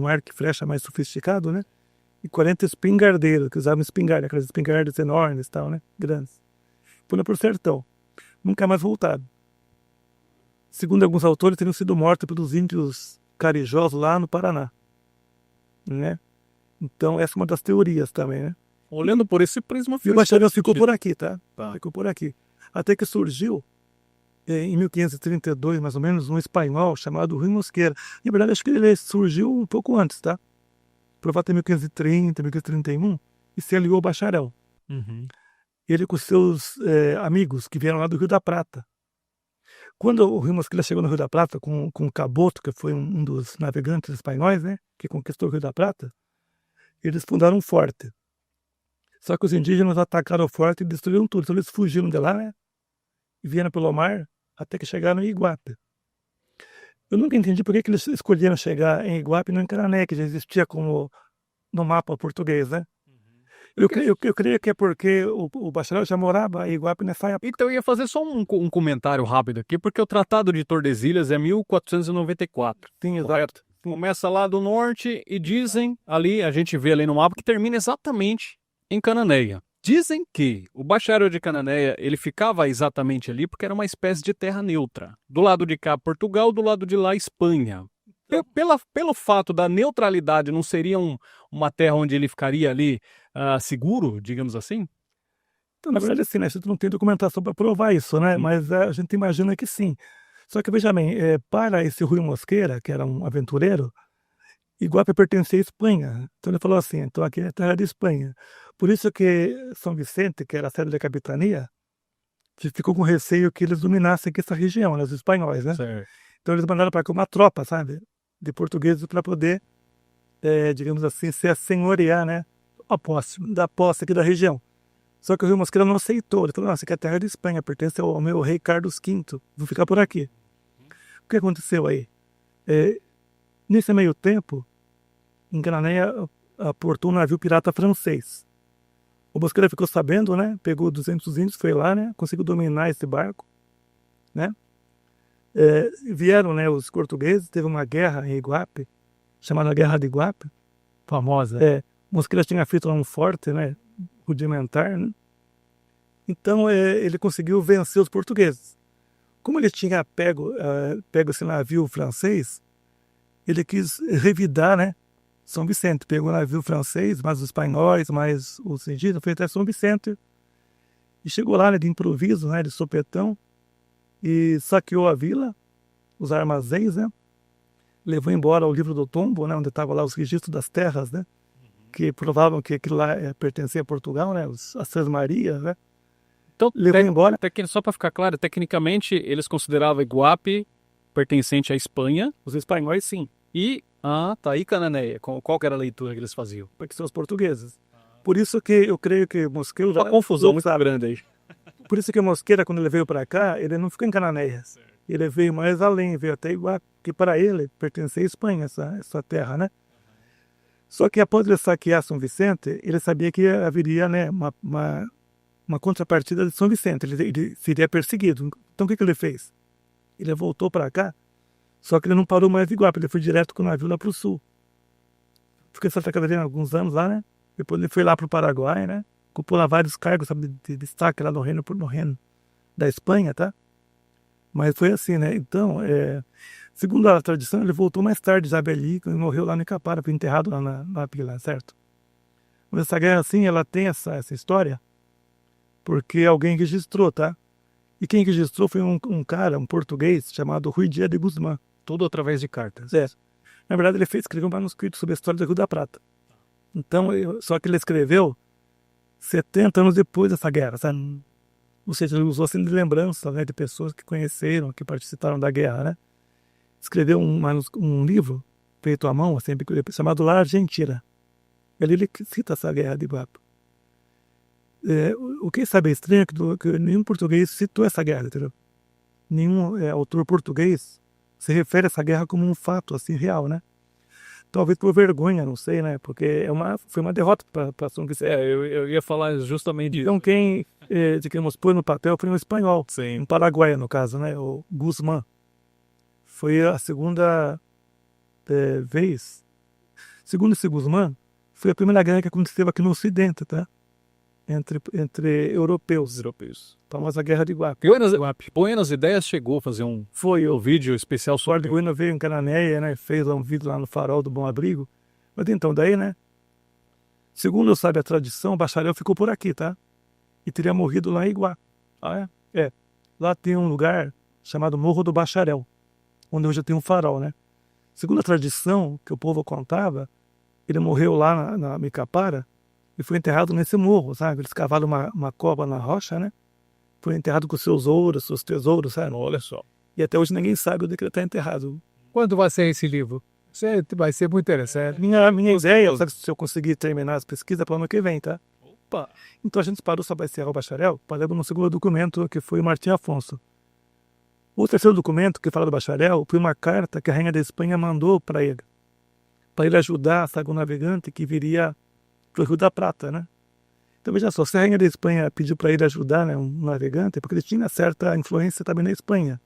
arco e flecha mais sofisticado, né? E 40 espingardeiros, que usavam espingarda, aquelas espingardas enormes e tal, né? Grandes. Foram pro sertão. Nunca mais voltaram. Segundo alguns autores, teriam sido mortos pelos índios carijós lá no Paraná, né? Então, essa é uma das teorias também, né? Olhando por esse prisma... E o bacharel ficou por aqui, tá? Tá. Ficou por aqui. Até que surgiu, em 1532, mais ou menos, um espanhol chamado Rui Mosqueira. Na verdade, acho que ele surgiu um pouco antes, tá? Provavelmente em 1530, 1531, e se aliou ao bacharel. Uhum. Ele com seus amigos que vieram lá do Rio da Prata. Quando o Rui Mosqueira chegou no Rio da Prata com Caboto, que foi um dos navegantes espanhóis, né, que conquistou o Rio da Prata, eles fundaram um forte. Só que os indígenas atacaram o forte e destruíram tudo. Então eles fugiram de lá, né, e vieram pelo mar até que chegaram em Iguape. Eu nunca entendi por que eles escolheram chegar em Iguape e não em Canané, que já existia como no mapa português, né? Eu creio que é porque o bacharel já morava em Iguape nessa época. Então eu ia fazer só um comentário rápido aqui, porque o Tratado de Tordesilhas é 1494. Sim, exato. Correto? Começa lá do norte e dizem ali, a gente vê ali no mapa, que termina exatamente em Cananéia. Dizem que o bacharel de Cananéia, ele ficava exatamente ali porque era uma espécie de terra neutra. Do lado de cá, Portugal, do lado de lá, Espanha. Pelo fato da neutralidade, não seria uma terra onde ele ficaria ali seguro, digamos assim? Então, na verdade, assim, né? A gente não tem documentação para provar isso, né? Mas a gente imagina que sim. Só que, veja bem, para esse Rui Mosqueira, que era um aventureiro, Iguape pertencia à Espanha. Então ele falou assim, então aqui é terra de Espanha. Por isso que São Vicente, que era a sede da capitania, ficou com receio que eles dominassem aqui essa região, né? Os espanhóis, né? Certo. Então eles mandaram para cá uma tropa, sabe? De portugueses para poder, digamos assim, se senhorear, né? Da posse aqui da região. Só que o Rui Mosqueira não aceitou. Ele falou, nossa, aqui é terra de Espanha, pertence ao meu rei Carlos V. Vou ficar por aqui. O que aconteceu aí? Nesse meio tempo, em Cananéia, aportou um navio pirata francês. O Mosqueira ficou sabendo, né? Pegou 200 índios, foi lá, né? Conseguiu dominar esse barco, né? Vieram, né, os portugueses, teve uma guerra em Iguape, chamada Guerra de Iguape. Famosa. Mosqueira tinha feito lá um forte, né? Rudimentar, né? Então ele conseguiu vencer os portugueses. Como ele tinha pego esse navio francês, ele quis revidar, né, São Vicente. Pegou o navio francês, mais os espanhóis, mais os indígenas, foi até São Vicente. E chegou lá, né, de improviso, né, de sopetão, e saqueou a vila, os armazéns, né, levou embora o livro do tombo, né, onde estavam lá os registros das terras, né, que provavam que aquilo lá pertencia a Portugal, né, as Três Marias, né. Então, Levou embora. só para ficar claro, tecnicamente eles consideravam Iguape pertencente à Espanha. Os espanhóis, sim, E Cananéia. Qual que era a leitura que eles faziam? porque são os portugueses. Por isso que eu creio que Mosqueira... Uma confusão muito grande aí. Por isso que Mosqueira, quando ele veio para cá, ele não ficou em Cananéia. Ele veio mais além, veio até Iguape, que para ele pertencia à Espanha, essa terra, né? Só que após ele saquear São Vicente, ele sabia que haveria, né, uma contrapartida de São Vicente, ele seria perseguido. Então o que ele fez? Ele voltou para cá, só que ele não parou mais em Iguape, ele foi direto com o navio lá para o sul. Ficou em Santa Catarina alguns anos lá, né? Depois ele foi lá para o Paraguai, né? Ocupou lá vários cargos, sabe, de destaque lá no reino da Espanha, tá? Mas foi assim, né? Então, segundo a tradição, ele voltou mais tarde, já velhico, e morreu lá no Icapara, foi enterrado lá na vila, certo? Mas essa guerra, assim, ela tem essa história, porque alguém registrou, tá? E quem registrou foi um cara, um português, chamado Rui Dias de Guzmán. Tudo através de cartas. Na verdade, ele escreveu um manuscrito sobre a história do Rio da Prata. Então, só que ele escreveu 70 anos depois dessa guerra, sabe? Ou seja, ele usou assim de lembrança, né, de pessoas que conheceram, que participaram da guerra, né? Escreveu um livro feito à mão, assim, chamado La Argentina. Ele cita essa guerra de Iguape. O que sabe é estranho é que nenhum português citou essa guerra, entendeu? Nenhum autor português se refere a essa guerra como um fato assim real, né? Talvez por vergonha, não sei, né? Porque foi uma derrota para São Vicente. Eu ia falar justamente disso. Então quem, digamos, pôs no papel foi um espanhol, Sim. um paraguaio no caso, né? O Guzmán. Foi a segunda vez. Segundo esse Guzmán, foi a primeira guerra que aconteceu aqui no Ocidente, tá? Entre europeus. A famosa Guerra de Iguape. Buenas Ideias chegou a fazer um vídeo especial O sobre... Bueno veio em Cananéia, né? Fez um vídeo lá no Farol do Bom Abrigo. Mas então, daí, né? Segundo sabe a tradição, o bacharel ficou por aqui, tá? E teria morrido lá em Iguá. Ah, é? Lá tem um lugar chamado Morro do Bacharel, onde hoje tem um farol, né? Segundo a tradição que o povo contava, ele morreu lá na Micapara e foi enterrado nesse morro, sabe? Eles cavaram uma cova na rocha, né? Foi enterrado com seus ouros, seus tesouros, sabe? Olha só. E até hoje ninguém sabe onde ele está enterrado. Quando vai ser esse livro? Vai ser muito interessante. Minha ideia, sabe, se eu conseguir terminar as pesquisas para o ano que vem, tá? Opa! Então a gente parou só para encerrar o bacharel, paramos no segundo documento, que foi o Martim Afonso. O terceiro documento, que fala do bacharel, foi uma carta que a Rainha da Espanha mandou para ele ajudar a saga navegante que viria para o Rio da Prata, né? Então veja só, se a Rainha da Espanha pediu para ele ajudar, né, um navegante, é porque ele tinha certa influência também na Espanha.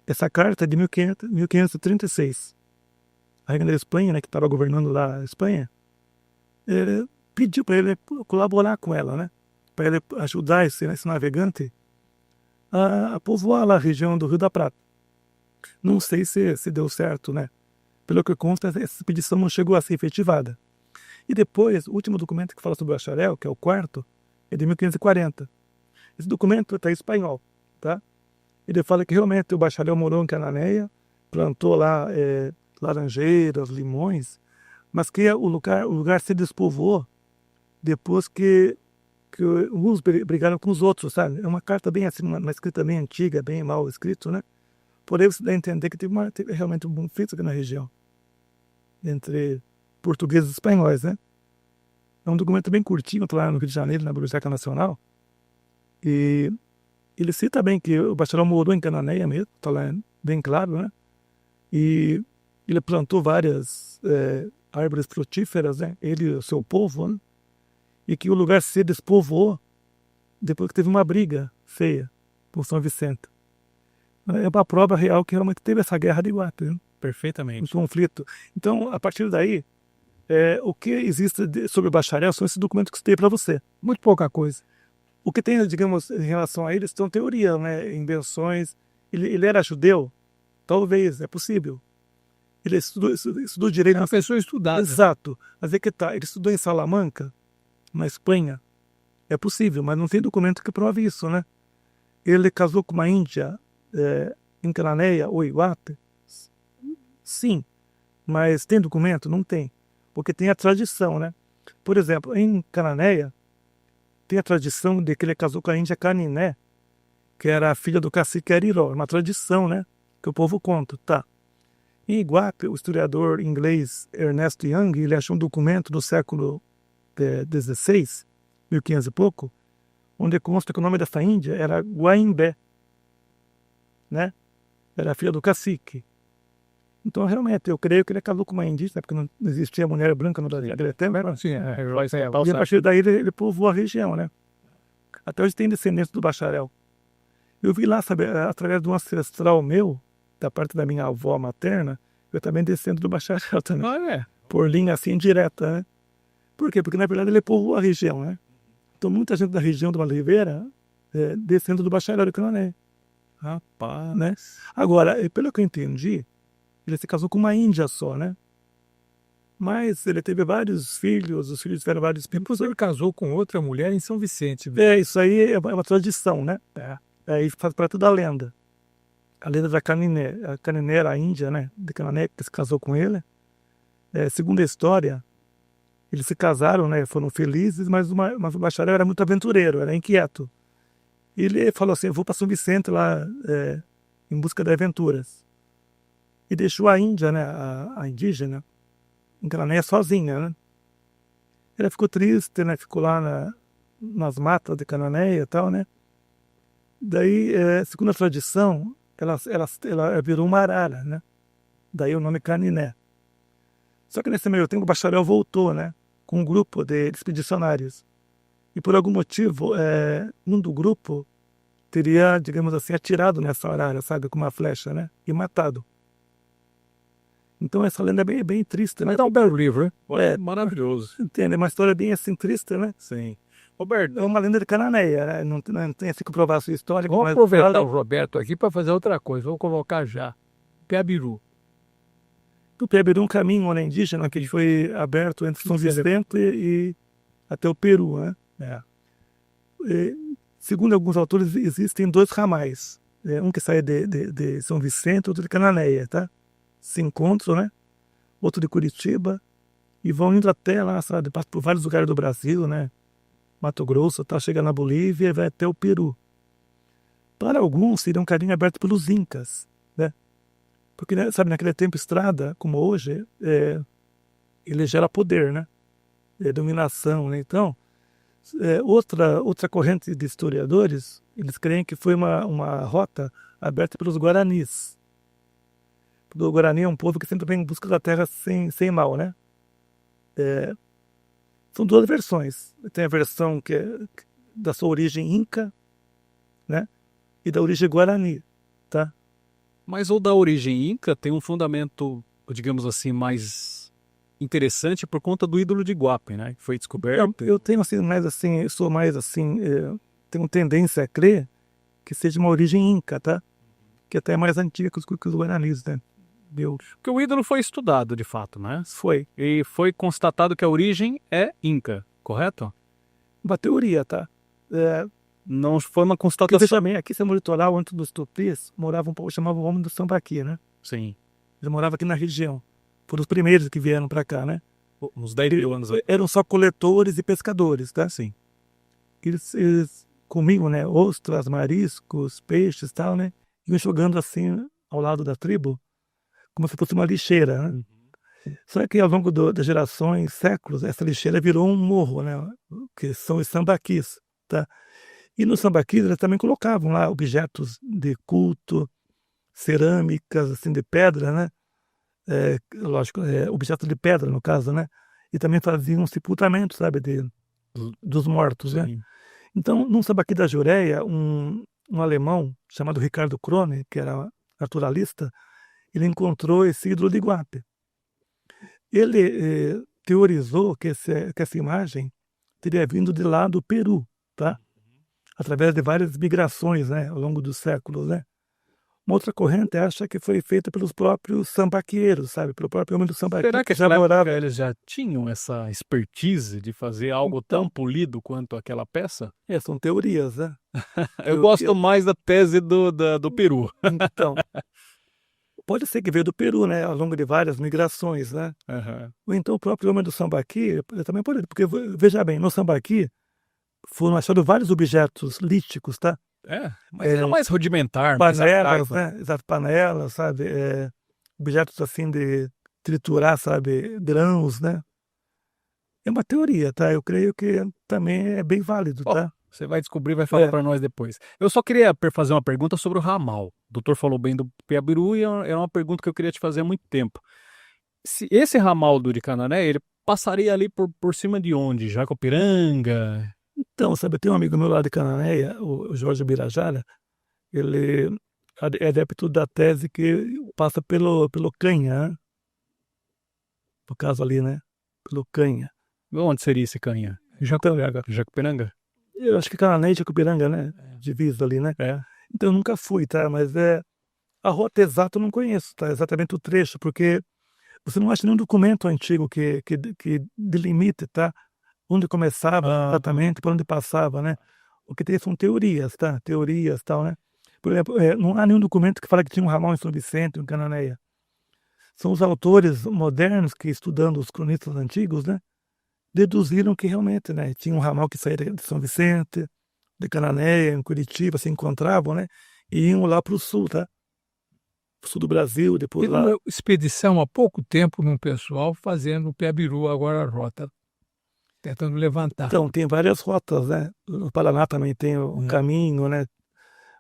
Essa carta é de 1536. A Rainha da Espanha, né, que estava governando lá a Espanha, pediu para ele colaborar com ela, né? Para ele ajudar esse navegante a povoar lá a região do Rio da Prata. Não sei se deu certo, né? Pelo que consta, essa expedição não chegou a ser efetivada. E depois, o último documento que fala sobre o bacharel, que é o quarto, é de 1540. Esse documento está em espanhol, tá? Ele fala que realmente o bacharel morou em Cananéia, plantou lá laranjeiras, limões, mas que o lugar se despovoou depois que uns brigaram com os outros, sabe? É uma carta bem assim, uma escrita bem antiga, bem mal escrita, né? Porém, você dá a entender que teve realmente um conflito aqui na região entre portugueses e espanhóis, né? É um documento bem curtinho, tá lá no Rio de Janeiro, na Biblioteca Nacional. E ele cita bem que o bacharel morou em Cananéia mesmo, tá lá bem claro, né? E ele plantou várias árvores frutíferas, né? Ele e o seu povo, né? E que o lugar se despovoou depois que teve uma briga feia por São Vicente. É uma prova real que realmente teve essa guerra de Iguape, né? Perfeitamente. Um conflito. Então, a partir daí, o que existe sobre o bacharel são esses documentos que eu citei para você. Muito pouca coisa. O que tem, digamos, em relação a eles, são teorias, né? Invenções. Ele era judeu? Talvez, é possíbil. Ele estudou É direito. uma pessoa estudada. Exato. Mas é que tá. Ele estudou em Salamanca, na Espanha. É possível, mas não tem documento que prove isso, né? Ele casou com uma índia em Cananéia ou Iguape? Sim. Mas tem documento? Não tem. Porque tem a tradição, né? Por exemplo, em Cananéia, tem a tradição de que ele casou com a índia Caniné, que era a filha do cacique Ariró. É uma tradição, né? Que o povo conta, tá? Em Iguape, o historiador inglês Ernest Young, ele achou um documento do século XVI, 1500 e pouco, onde consta que o nome dessa índia era Guaimbé, né? Era a filha do cacique. Então, realmente, eu creio que ele casou com uma indígena, porque não existia mulher branca no Brasil naquele tempo. Sim, E a partir daí ele povoou a região, né? Até hoje tem descendentes do bacharel. Eu vi lá, sabe, através de um ancestral meu, da parte da minha avó materna, eu também descendo do bacharel também. Por linha assim direta, né? Por quê? Porque na verdade ele povoou a região, né? Então muita gente da região do Vale Ribeira descendo do bacharel de Canané. Rapaz. Né? Agora, pelo que eu entendi, ele se casou com uma índia só, né? Mas ele teve vários filhos, os filhos tiveram vários filhos. Depois ele casou com outra mulher em São Vicente. Isso aí é uma tradição, né? Aí faz parte da lenda. A lenda da Caniné. A Caniné era a índia, né? De Canané, que se casou com ele. Segundo a história, eles se casaram, né? Foram felizes, mas o bacharel era muito aventureiro, era inquieto. E ele falou assim, eu vou para São Vicente lá em busca de aventuras. E deixou a índia, né? A indígena, em Canané sozinha, né? Ela ficou triste, né? Ficou lá nas matas de Cananéia e tal, né? Daí, segundo a tradição, ela virou uma arara, né? Daí o nome Caniné. Só que nesse meio tempo o bacharel voltou, né? Com um grupo de expedicionários. E por algum motivo, um do grupo teria, digamos assim, atirado nessa arara, sabe? Com uma flecha, né? E matado. Então essa lenda é bem triste, né? Mas dá um belo livro, É maravilhoso. Entende? É uma história bem assim triste, né? Sim. Roberto, É uma lenda de Cananéia, né? Não tem assim que provar a sua história. Vamos mas aproveitar o Roberto aqui para fazer outra coisa. Vou colocar já. Piabiru. o Piabiru é um caminho, né, indígena que foi aberto entre São Vicente e até o Peru, né? Segundo alguns autores, existem dois ramais. Um que sai de São Vicente, outro de Cananéia, tá? Se encontram, né? Outro de Curitiba e vão indo até lá, sabe? Passam por vários lugares do Brasil, né? Mato Grosso, tá? Chega na Bolívia e vai até o Peru. Para alguns, seria um caminho aberto pelos Incas, né? Porque, né, sabe, naquele tempo, estrada, como hoje, ele gera poder, né? Dominação, né? Então, outra corrente de historiadores, eles creem que foi uma rota aberta pelos Guaranis. O Guarani é um povo que sempre vem em busca da terra sem mal, né? São duas versões. Tem a versão que é da sua origem inca, né? E da origem Guarani, tá? mas o da origem inca tem um fundamento, digamos assim, mais interessante por conta do ídolo de Iguape, né? Que foi descoberto. Eu tenho assim, mais assim, eu sou mais assim, tenho tendência a crer que seja uma origem inca, tá? Que até é mais antiga que os Guaranis, né? Porque o ídolo foi estudado, de fato, né? Foi. E foi constatado que a origem é inca, correto? Uma teoria, tá? Não foi uma Porque constatação. veja bem, aqui no litoral, antes dos tupis, morava um povo que chamava o homem do Sambaqui, né? Sim. Eles moravam aqui na região. Foram os primeiros que vieram para cá, né? Uns 10 mil anos. Eram só coletores e pescadores, tá? Sim. Eles comiam, né? Ostras, mariscos, peixes e tal, né? Iam jogando assim ao lado da tribo, como se fosse uma lixeira, né? Só que ao longo das gerações, séculos, essa lixeira virou um morro, né? Que são os sambaquis, tá? E nos sambaquis eles também colocavam lá objetos de culto, cerâmicas, assim, de pedra, né? Lógico, objetos de pedra, no caso, né? E também faziam sepultamento, sabe, dos mortos, né? Sim. Então, num sambaqui da Jureia, um alemão chamado Ricardo Crone, que era naturalista, ele encontrou esse ídolo de Iguape. Ele teorizou que essa imagem teria vindo de lá do Peru, tá? através de várias migrações, né, ao longo dos séculos, né. Uma outra corrente acha que foi feita pelos próprios sambaqueiros, sabe, pelo próprio homem do sambaqui Será que que já naquela morava. época eles já tinham essa expertise de fazer algo tão polido quanto aquela peça? São teorias, né. Eu gosto mais da tese do Peru. Então, pode ser que veio do Peru, né, ao longo de várias migrações, né. Aham. Ou então o próprio homem do sambaqui, também pode, porque veja bem, no sambaqui foram achados vários objetos líticos, tá. É, mas era mais rudimentar, mais Panelas, arcaico. né, exato, panelas, sabe, objetos assim de triturar, sabe, grãos, né. É uma teoria, tá, eu creio que também é bem válido, Ó, tá. você vai descobrir e vai falar para nós depois. Eu só queria fazer uma pergunta sobre o ramal. O doutor falou bem do Piabiru e é uma pergunta que eu queria te fazer há muito tempo. Se esse ramal do de Canané, ele passaria ali por cima de onde? Jacopiranga? Então, sabe, tem um amigo meu lá de Cananéia, o Jorge Birajara, ele é adepto da tese que passa pelo Canha, né, no caso ali, né, pelo Canha. Onde seria esse canha? Jacopiranga. Jacopiranga? Eu acho que Cananéia e Jacopiranga, né, divisa ali, né. É. Então eu nunca fui, tá, mas a rota exata eu não conheço, tá, exatamente o trecho, porque você não acha nenhum documento antigo que delimite, tá, onde começava exatamente, por onde passava, né. O que tem são teorias, tá, teorias, tal, né. Por exemplo, não há nenhum documento que fala que tinha um ramal em São Vicente, em Cananéia. São os autores modernos que, estudando os cronistas antigos, né, deduziram que realmente, né, tinha um ramal que saía de São Vicente, de Cananéia, em Curitiba, se encontravam, né, e iam lá para o sul, tá, para o sul do Brasil, depois Teve lá. uma expedição há pouco tempo num pessoal fazendo o Piabiru agora a rota, tentando levantar. Então, tem várias rotas, né, no Paraná também tem o caminho, né,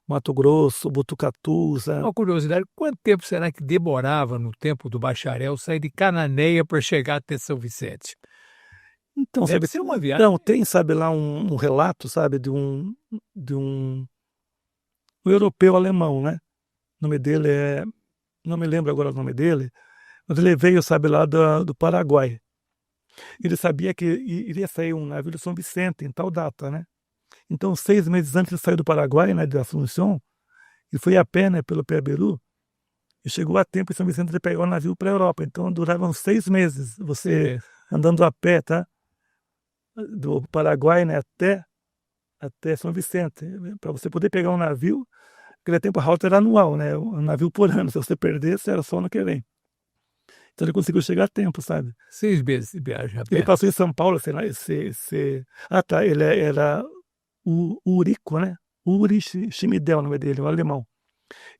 Mato Grosso, Botucatu, sabe. Uma curiosidade, quanto tempo será que demorava no tempo do bacharel sair de Cananéia para chegar até São Vicente? Então, Deve sabe, ser uma viagem. então, tem, sabe, lá um relato, sabe, de um europeu alemão, né, o nome dele não me lembro agora o nome dele, mas ele veio, sabe, lá do Paraguai. Ele sabia que iria sair um navio de São Vicente em tal data, né. Então 6 meses antes ele saiu do Paraguai, né, de Assunção, e foi a pé, né, pelo Piabiru, e chegou a tempo em São Vicente de pegar o navio para a Europa, então duravam 6 meses você andando a pé, tá, do Paraguai, né, até São Vicente, para você poder pegar um navio. Naquele tempo a rota era anual, né, um navio por ano, se você perdesse era só ano que vem. Então ele conseguiu chegar a tempo, sabe. 6 meses de viagem a Ele pé. passou em São Paulo, sei lá, tá, ele era o Urico, né, Uri Schmidel, o nome dele, um alemão.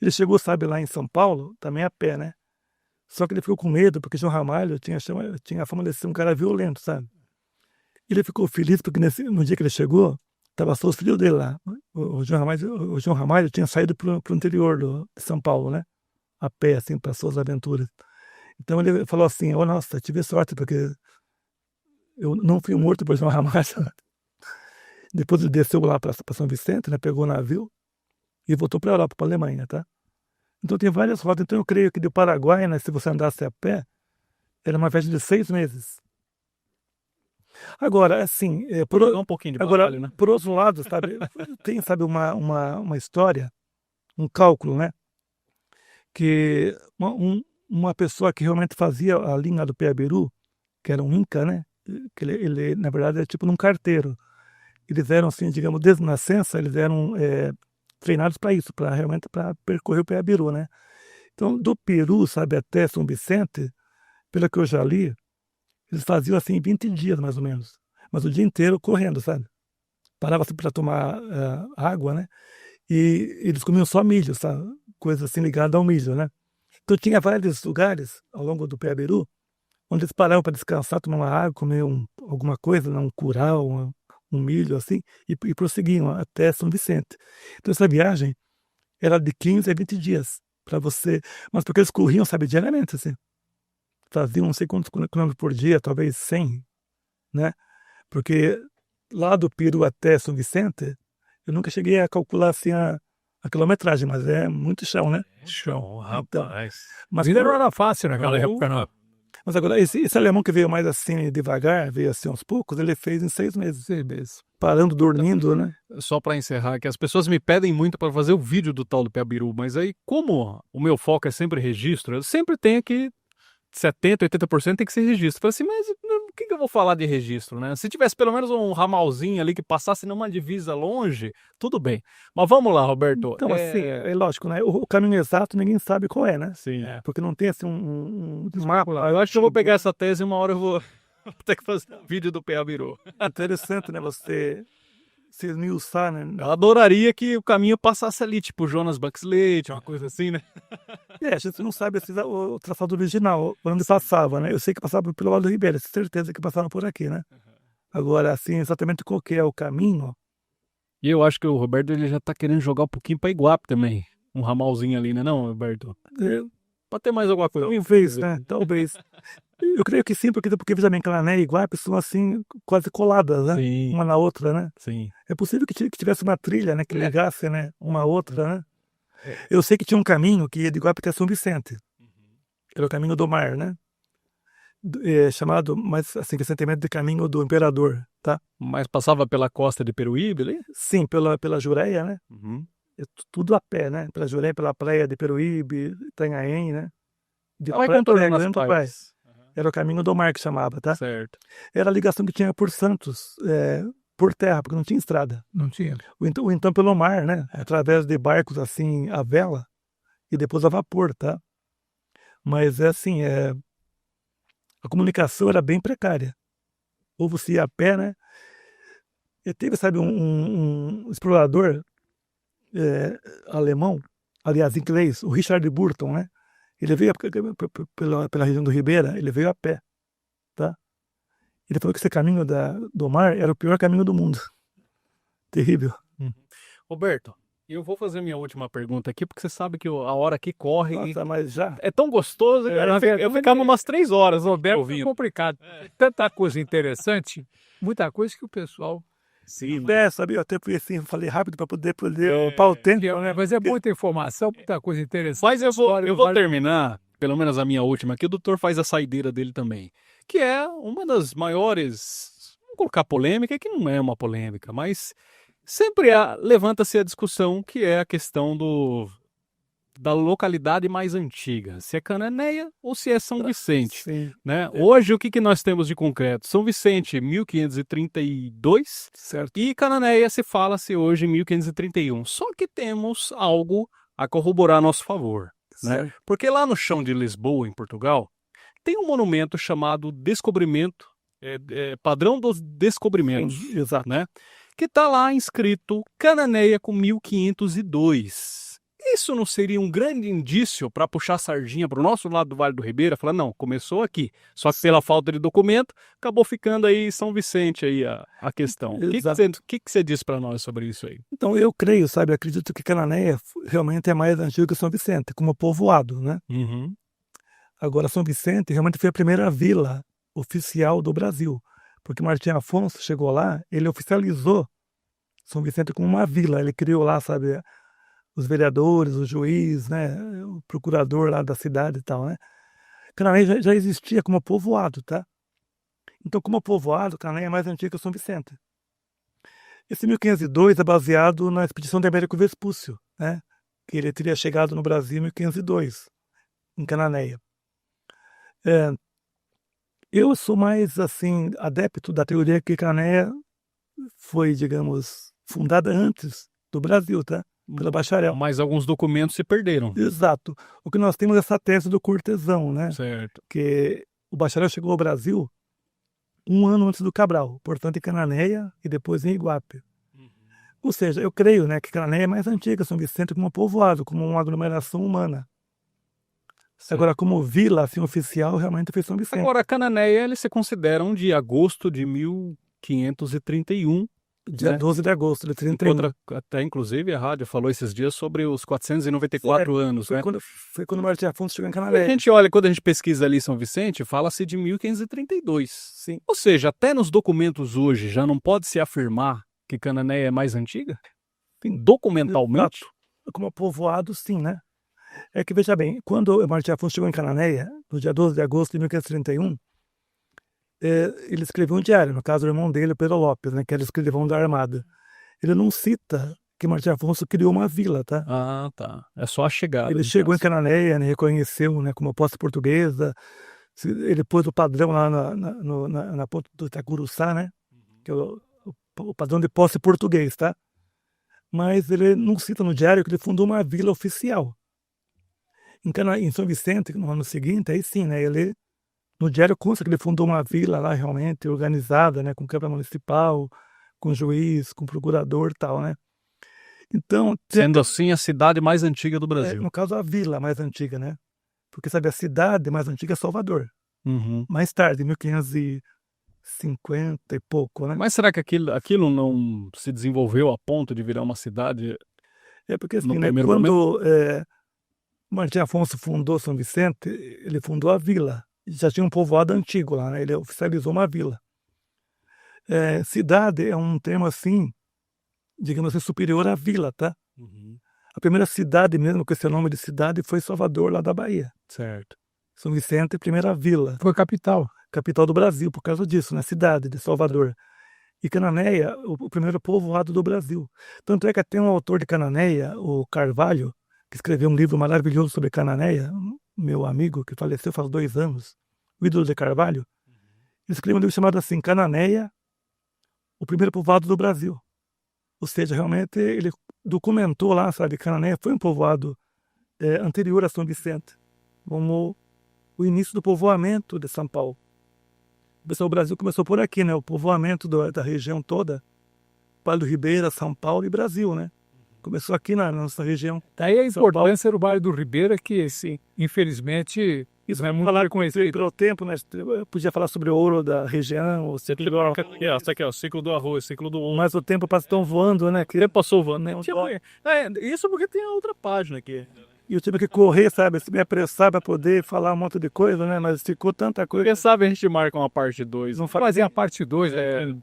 Ele chegou, sabe, lá em São Paulo, também a pé, né, só que ele ficou com medo, porque João Ramalho tinha a fama de ser um cara violento, sabe. Ele ficou feliz porque no dia que ele chegou, estava só os filhos dele lá. O João Ramalho tinha saído para o interior de São Paulo, né, a pé, assim, para suas aventuras. Então ele falou assim: "Oh, nossa, tive sorte, porque eu não fui morto por João Ramalho." Depois ele desceu lá para São Vicente, né, pegou o navio e voltou para a Europa, para a Alemanha, tá. Então tem várias rotas, então eu creio que do Paraguai, né, se você andasse a pé, era uma viagem de 6 meses. Agora, assim, Um pouquinho de batalha, né? por outro lado, sabe, tem, sabe, uma história, um cálculo, né, que uma pessoa que realmente fazia a linha do Piabiru, que era um Inca, né, que ele na verdade é tipo um carteiro. Eles eram, assim, digamos, desde nascença, eles eram treinados para isso, para realmente para percorrer o Piabiru, né. Então, do Peru, sabe, até São Vicente, pelo que eu já li, eles faziam, assim, 20 dias, mais ou menos, mas o dia inteiro correndo, sabe. Parava, assim, para tomar água, né, e eles comiam só milho, sabe, coisa assim ligada ao milho, né. Então tinha vários lugares ao longo do Piabiru, onde eles paravam para descansar, tomar uma água, comer alguma coisa, né, um curau, um milho, assim, e prosseguiam até São Vicente. Então essa viagem era de 15 a 20 dias para você, mas porque eles corriam, sabe, diariamente, assim. Faziam não sei quantos quilômetros por dia, talvez 100, né, porque lá do Peru até São Vicente, eu nunca cheguei a calcular, assim, a quilometragem, mas é muito chão, né. Chão, Então, rapaz. A mas vida não era fácil naquela Não. época, não. Mas agora, esse alemão que veio mais assim devagar, veio assim aos poucos, ele fez em 6 meses. 6 meses. Parando, dormindo, né? Só para encerrar, que as pessoas me pedem muito para fazer o vídeo do tal do Peabiru, mas aí, como o meu foco é sempre registro, eu sempre tenho que 70%, 80% tem que ser registro. Eu falei assim, mas o que eu vou falar de registro, né? Se tivesse pelo menos um ramalzinho ali que passasse numa divisa longe, tudo bem. Mas vamos lá, Roberto. Então, assim, é lógico, né? O caminho exato ninguém sabe qual é, né? Sim. Porque não tem assim um mapa. Eu acho que eu vou pegar essa tese e uma hora eu vou ter que fazer um vídeo do Peabiru. Interessante, né? Você se esmiuçar, né? Eu adoraria que o caminho passasse ali, tipo Jonas Buxley, uma coisa assim, né? A gente não sabe assim, o traçado original, por onde passava, né? Eu sei que passava pelo lado do Ribeira, certeza que passaram por aqui, né? Agora, assim, exatamente qual que é o caminho. E eu acho que o Roberto ele já tá querendo jogar um pouquinho para Iguape também. Um ramalzinho ali, né, não, Roberto? Pode ter mais alguma coisa. Talvez, né? Talvez. Eu creio que sim, porque veja bem, Canané e Iguape são assim, quase coladas, né? Sim. Uma na outra, né? Sim. É possível que tivesse uma trilha, né? Que ligasse, né? Uma a outra, né? Eu sei que tinha um caminho que ia de Iguape até São Vicente. Era o caminho do mar, né? Chamado, mais assim, recentemente, de caminho do Imperador, tá? Mas passava pela costa de Peruíbe ali? Sim, pela Jureia, né? Tudo a pé, né? Pela Jureia, pela praia de Peruíbe, Itanhaém, né? De Vai contornando as Grande, praias. Era o caminho do mar que chamava, tá? Certo. Era a ligação que tinha por Santos, por terra, porque não tinha estrada. Não tinha. Ou então pelo mar, né? Através de barcos assim, a vela, e depois a vapor, tá? Mas é assim, a comunicação era bem precária. Ou você ia a pé, né? E teve, sabe, um explorador alemão, aliás, inglês, o Richard Burton, né? Ele veio pela região do Ribeira, ele veio a pé, tá? Ele falou que esse caminho do mar era o pior caminho do mundo. Terrível. Roberto, eu vou fazer minha última pergunta aqui, porque você sabe que a hora aqui corre. Nossa, mas já... É tão gostoso, eu ficava umas 3 horas, Roberto. É complicado. Tanta coisa interessante, muita coisa que o pessoal... Sim, sabe? Eu até assim, falei rápido para poder upar o tempo, né? Mas é muita informação, muita coisa interessante. Mas eu vou terminar, pelo menos a minha última aqui, o doutor faz a saideira dele também, que é uma das maiores, vamos colocar polêmica, que não é uma polêmica, mas sempre levanta-se a discussão, que é a questão da localidade mais antiga, se é Cananéia ou se é São Vicente. Sim. Né? Hoje, o que nós temos de concreto? São Vicente, 1532, Certo. e Cananéia se fala-se hoje em 1531. Só que temos algo a corroborar a nosso favor. Né? Porque lá no chão de Lisboa, em Portugal, tem um monumento chamado Descobrimento, Padrão dos Descobrimentos. Sim, exato. Né? Que está lá inscrito Cananéia com 1502. Isso não seria um grande indício para puxar a sardinha para o nosso lado do Vale do Ribeira? Falar, não, começou aqui. Só que pela falta de documento, acabou ficando aí São Vicente aí a questão. O que você diz para nós sobre isso aí? Então, eu creio, sabe, acredito que Cananéia realmente é mais antigo que São Vicente, como povoado, né? Agora, São Vicente realmente foi a primeira vila oficial do Brasil, porque Martim Afonso chegou lá, ele oficializou São Vicente como uma vila, ele criou lá, sabe, os vereadores, o juiz, né, o procurador lá da cidade e tal, né. Cananéia já existia como povoado, tá? Então, como povoado, Cananéia é mais antiga que São Vicente. Esse 1502 é baseado na expedição de Américo Vespúcio, né, que ele teria chegado no Brasil em 1502, em Cananéia. Eu sou mais, assim, adepto da teoria que Cananéia foi, digamos, fundada antes do Brasil, tá? Pelo bacharel. Mas alguns documentos se perderam. Exato. O que nós temos é essa tese do cortesão, né? Certo. Que o bacharel chegou ao Brasil 1 ano antes do Cabral, portanto em Cananéia e depois em Iguape. Ou seja, eu creio, né, que Cananéia é mais antiga, São Vicente, como um povoado, como uma aglomeração humana. Certo. Agora, como vila assim, oficial, realmente foi São Vicente. Agora, Cananéia, eles se consideram de agosto de 1531. Dia 12 de agosto de 31. Até, inclusive, a rádio falou esses dias sobre os 494 anos. Foi, né? Foi quando Martim Afonso chegou em Cananéia. A gente olha, quando a gente pesquisa ali São Vicente, fala-se de 1532. Sim. Ou seja, até nos documentos hoje já não pode se afirmar que Cananéia é mais antiga? Documentalmente? Exato. Como povoado, sim, né? É que, veja bem, quando o Martim Afonso chegou em Cananéia, no dia 12 de agosto de 1531, ele escreveu um diário, no caso, o irmão dele, o Pedro Lopes, né, que era o escrivão da Armada. Ele não cita que Martim Afonso criou uma vila, tá? Ah, tá. É só a chegada. Ele chegou em Cananéia, né, reconheceu, né, como posse portuguesa, ele pôs o padrão lá na ponta do Itacuruçá, né, que é o padrão de posse português, tá? Mas ele não cita no diário que ele fundou uma vila oficial. Em São Vicente, no ano seguinte, aí sim, né, no diário consta que ele fundou uma vila lá realmente organizada, né, com Câmara Municipal, com juiz, com procurador e tal, né? Então, Sendo assim, a cidade mais antiga do Brasil. no caso, a vila mais antiga, né? Porque, sabe, a cidade mais antiga é Salvador. Uhum. Mais tarde, 1550 e pouco, né? Mas será que aquilo não se desenvolveu a ponto de virar uma cidade? É porque, assim, No né, primeiro quando Martim Afonso fundou São Vicente, ele fundou a vila. Já tinha um povoado antigo lá, né? Ele oficializou uma vila. Cidade é um termo assim, digamos assim, superior à vila, tá? Uhum. A primeira cidade mesmo com esse nome de cidade foi Salvador, lá da Bahia. Certo. São Vicente, primeira vila, Foi capital. capital do Brasil, por causa disso, né? Cidade de Salvador. E Cananéia, o primeiro povoado do Brasil. Tanto é que tem um autor de Cananéia, o Carvalho, que escreveu um livro maravilhoso sobre Cananéia, meu amigo, que faleceu faz 2 anos, o ídolo de Carvalho. Ele escreveu um livro chamado assim, Cananéia, o primeiro povoado do Brasil. Ou seja, realmente ele documentou lá, sabe, Cananéia foi um povoado anterior a São Vicente, como o início do povoamento de São Paulo. O Brasil começou por aqui, né? O povoamento da região toda, Vale do Ribeira, São Paulo e Brasil, né? Começou aqui na nossa região. Daí a São Paulo. importância do Vale do Ribeira, que, sim, infelizmente, isso não é muito Falar reconhecido. pelo tempo, né? Eu podia falar sobre o ouro da região, Isso aqui, ó, o ciclo do arroz, ciclo do ouro. mas o tempo passa tão voando, né? Ele passou voando, né? Não, Isso porque tem a outra página aqui. E eu tive que correr, sabe? Me apressar para poder falar um monte de coisa, né? Mas ficou tanta coisa. Quem sabe a gente marca uma parte 2. Não Fazer a parte 2,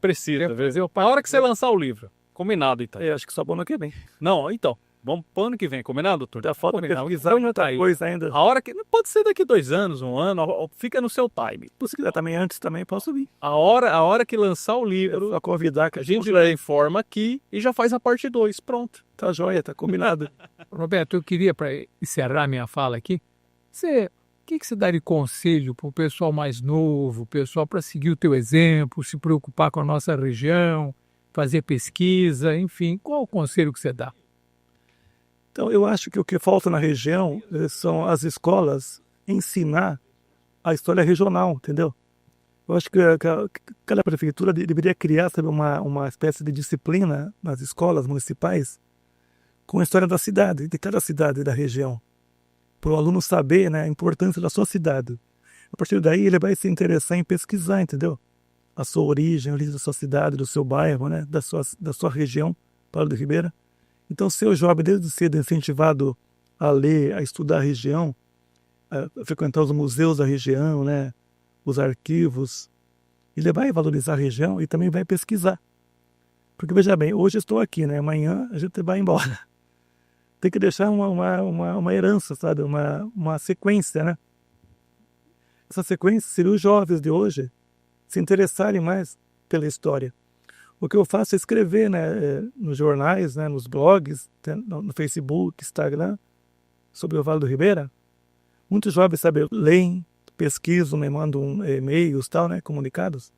Precisa, viu? A hora que você lançar o livro. Combinado, então. Acho que só pro ano que vem. Não, então. Vamos pro ano que vem, combinado, doutor? Já falta Combinado. pesquisar muita coisa ainda. A hora que. Pode ser daqui 2 anos, 1 ano, fica no seu time. Se quiser também antes, também posso vir. A hora que lançar o livro, Só convidar que a gente informa aqui e já faz a parte 2. Pronto. tá joia, tá combinado. Roberto, eu queria, para encerrar minha fala aqui, o que você dá de conselho para o pessoal mais novo, o pessoal para seguir o teu exemplo, se preocupar com a nossa região, fazer pesquisa, enfim, qual o conselho que você dá? Então, eu acho que o que falta na região são as escolas ensinar a história regional, entendeu? Eu acho que cada prefeitura deveria criar, sabe, uma espécie de disciplina nas escolas municipais com a história da cidade, de cada cidade da região, para o aluno saber, né, a importância da sua cidade. A partir daí, ele vai se interessar em pesquisar, entendeu? A sua origem, a origem da sua cidade, do seu bairro, né, da sua região, Vale do Ribeira. Então, se o jovem desde cedo é incentivado a ler, a estudar a região, a frequentar os museus da região, né, os arquivos, ele vai valorizar a região e também vai pesquisar. Porque, veja bem, hoje eu estou aqui, né, amanhã a gente vai embora. Tem que deixar uma herança, sabe, uma sequência, né? Essa sequência seria os jovens de hoje se interessarem mais pela história. O que eu faço é escrever, né, nos jornais, né, nos blogs, no Facebook, Instagram, sobre o Vale do Ribeira. Muitos jovens, sabe, leem, pesquisam, me mandam e-mails, tal, né, comunicados.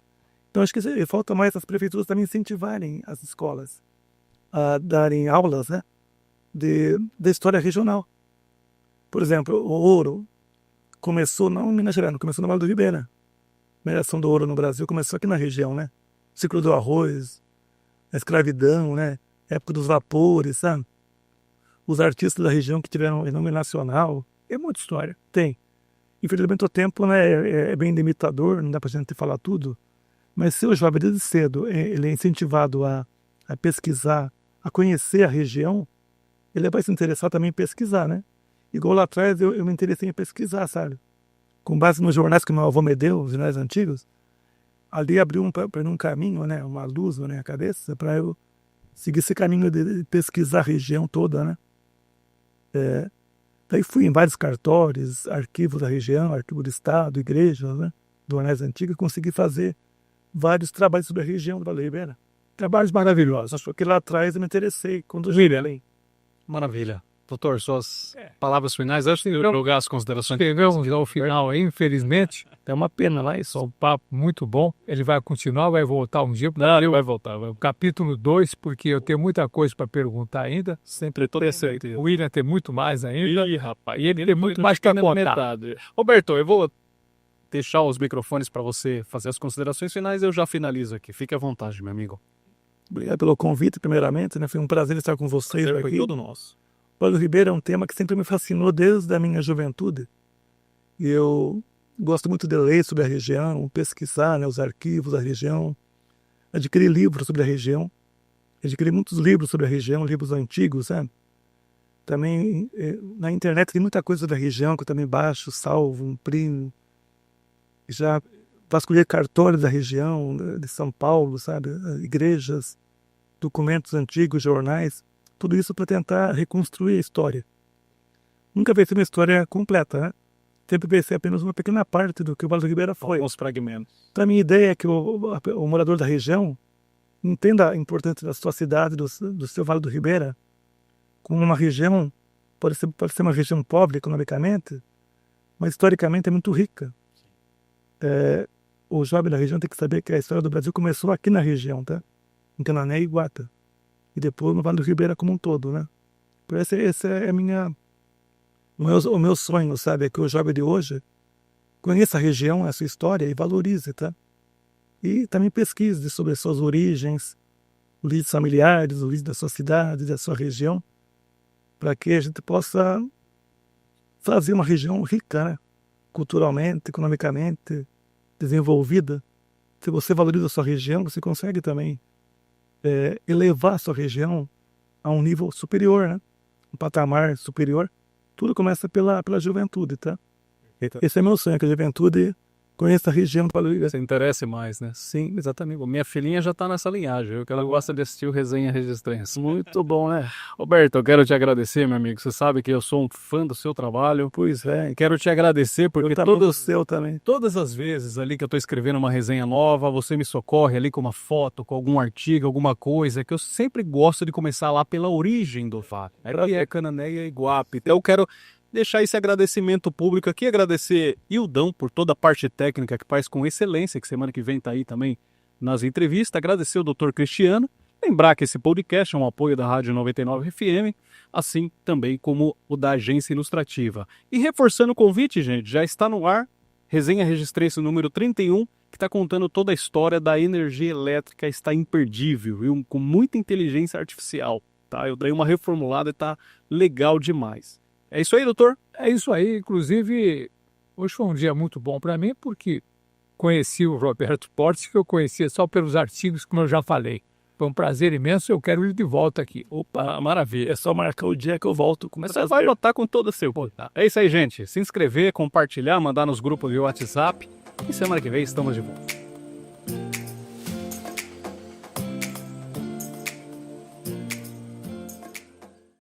Então, acho que falta mais as prefeituras também incentivarem as escolas a darem aulas, né, da história regional. Por exemplo, o ouro começou não em Minas Gerais, começou no Vale do Ribeira. A mineração do ouro no Brasil começou aqui na região, né? O ciclo do arroz, a escravidão, né? A época dos vapores, sabe? Os artistas da região que tiveram renome nacional. É muita história. Tem. Infelizmente o tempo, né, é bem limitador, não dá pra gente falar tudo. Mas se o jovem desde cedo ele é incentivado a pesquisar, a conhecer a região, ele vai se interessar também em pesquisar, né? Igual lá atrás eu me interessei em pesquisar, sabe? Com base nos jornais que meu avô me deu, os jornais antigos, ali abriu para um caminho, né? Uma luz na minha cabeça para eu seguir esse caminho de pesquisar a região toda, né? Daí fui em vários cartórios, arquivos da região, arquivo do estado, igrejas, né, do Anais Antigo, e consegui fazer vários trabalhos sobre a região do Vale do Ribeira. Trabalhos maravilhosos, porque lá atrás eu me interessei, conduzi além. Maravilha. Doutor, suas palavras finais, antes de jogar as considerações. Chegamos ao final aí, infelizmente. É uma pena lá isso. É um papo muito bom. Ele vai continuar, vai voltar um dia. Não, ele vai voltar. Capítulo 2, porque eu tenho muita coisa para perguntar ainda. Sempre toda certeza. O William tem muito mais ainda. Ih, rapaz. E ele tem muito mais para contar. Metade. Roberto, eu vou deixar os microfones para você fazer as considerações finais e eu já finalizo aqui. Fique à vontade, meu amigo. Obrigado pelo convite, primeiramente, né? Foi um prazer estar com vocês Foi aqui. todo nosso. O Vale do Ribeira é um tema que sempre me fascinou desde a minha juventude. E eu gosto muito de ler sobre a região, pesquisar, né, os arquivos da região, adquirir livros sobre a região. Adquiri muitos livros sobre a região, livros antigos, sabe? Também na internet tem muita coisa sobre a região que eu também baixo, salvo, imprimo. Já vasculhei cartórios da região, de São Paulo, sabe? Igrejas, documentos antigos, jornais. Tudo isso para tentar reconstruir a história. Nunca vai ser uma história completa, né? Sempre vai ser apenas uma pequena parte do que o Vale do Ribeira foi. Alguns fragmentos. Então, a minha ideia é que o morador da região entenda a importância da sua cidade, do seu Vale do Ribeira, como uma região, pode ser uma região pobre economicamente, mas historicamente é muito rica. O jovem da região tem que saber que a história do Brasil começou aqui na região, tá? Em Canané e Iguata. E depois no Vale do Ribeira como um todo, né? Esse é o meu sonho, sabe? É que o jovem de hoje conheça a região, a sua história e valorize, tá? E também pesquise sobre as suas origens, origens familiares, origens da sua cidade, da sua região, para que a gente possa fazer uma região rica, né? Culturalmente, economicamente, desenvolvida. Se você valoriza a sua região, você consegue também elevar a sua região a um nível superior, né? Um patamar superior. Tudo começa pela juventude, tá? Esse é meu sonho, que a juventude conheça a região do Vale do Ribeira. Se interesse mais, né? Sim, exatamente. Minha filhinha já tá nessa linhagem, viu? Que ela gosta de assistir o Resenha Registrense. Muito bom, né? Roberto, eu quero te agradecer, meu amigo. Você sabe que eu sou um fã do seu trabalho. Pois é. Quero te agradecer porque Todo o seu também. todas as vezes ali que eu tô escrevendo uma resenha nova, você me socorre ali com uma foto, com algum artigo, alguma coisa, que eu sempre gosto de começar lá pela origem do fato. Aí é Cananéia e Iguape. Então eu quero deixar esse agradecimento público aqui, agradecer Ildão por toda a parte técnica que faz com excelência, que semana que vem tá aí também nas entrevistas, agradecer o Dr. Cristiano, lembrar que esse podcast é um apoio da Rádio 99 FM, assim também como o da Agência Ilustrativa. E reforçando o convite, gente, já está no ar, Resenha Registrense número 31, que está contando toda a história da energia elétrica, está imperdível, viu? Com muita inteligência artificial, tá? Eu dei uma reformulada e tá legal demais. É isso aí, doutor? É isso aí. Inclusive, hoje foi um dia muito bom para mim, porque conheci o Roberto Portes, que eu conhecia só pelos artigos, como eu já falei. Foi um prazer imenso, eu quero ir de volta aqui. Opa, maravilha. É só marcar o dia que eu volto. Você vai notar com todo o seu. É isso aí, gente. Se inscrever, compartilhar, mandar nos grupos de WhatsApp. E semana que vem estamos de volta.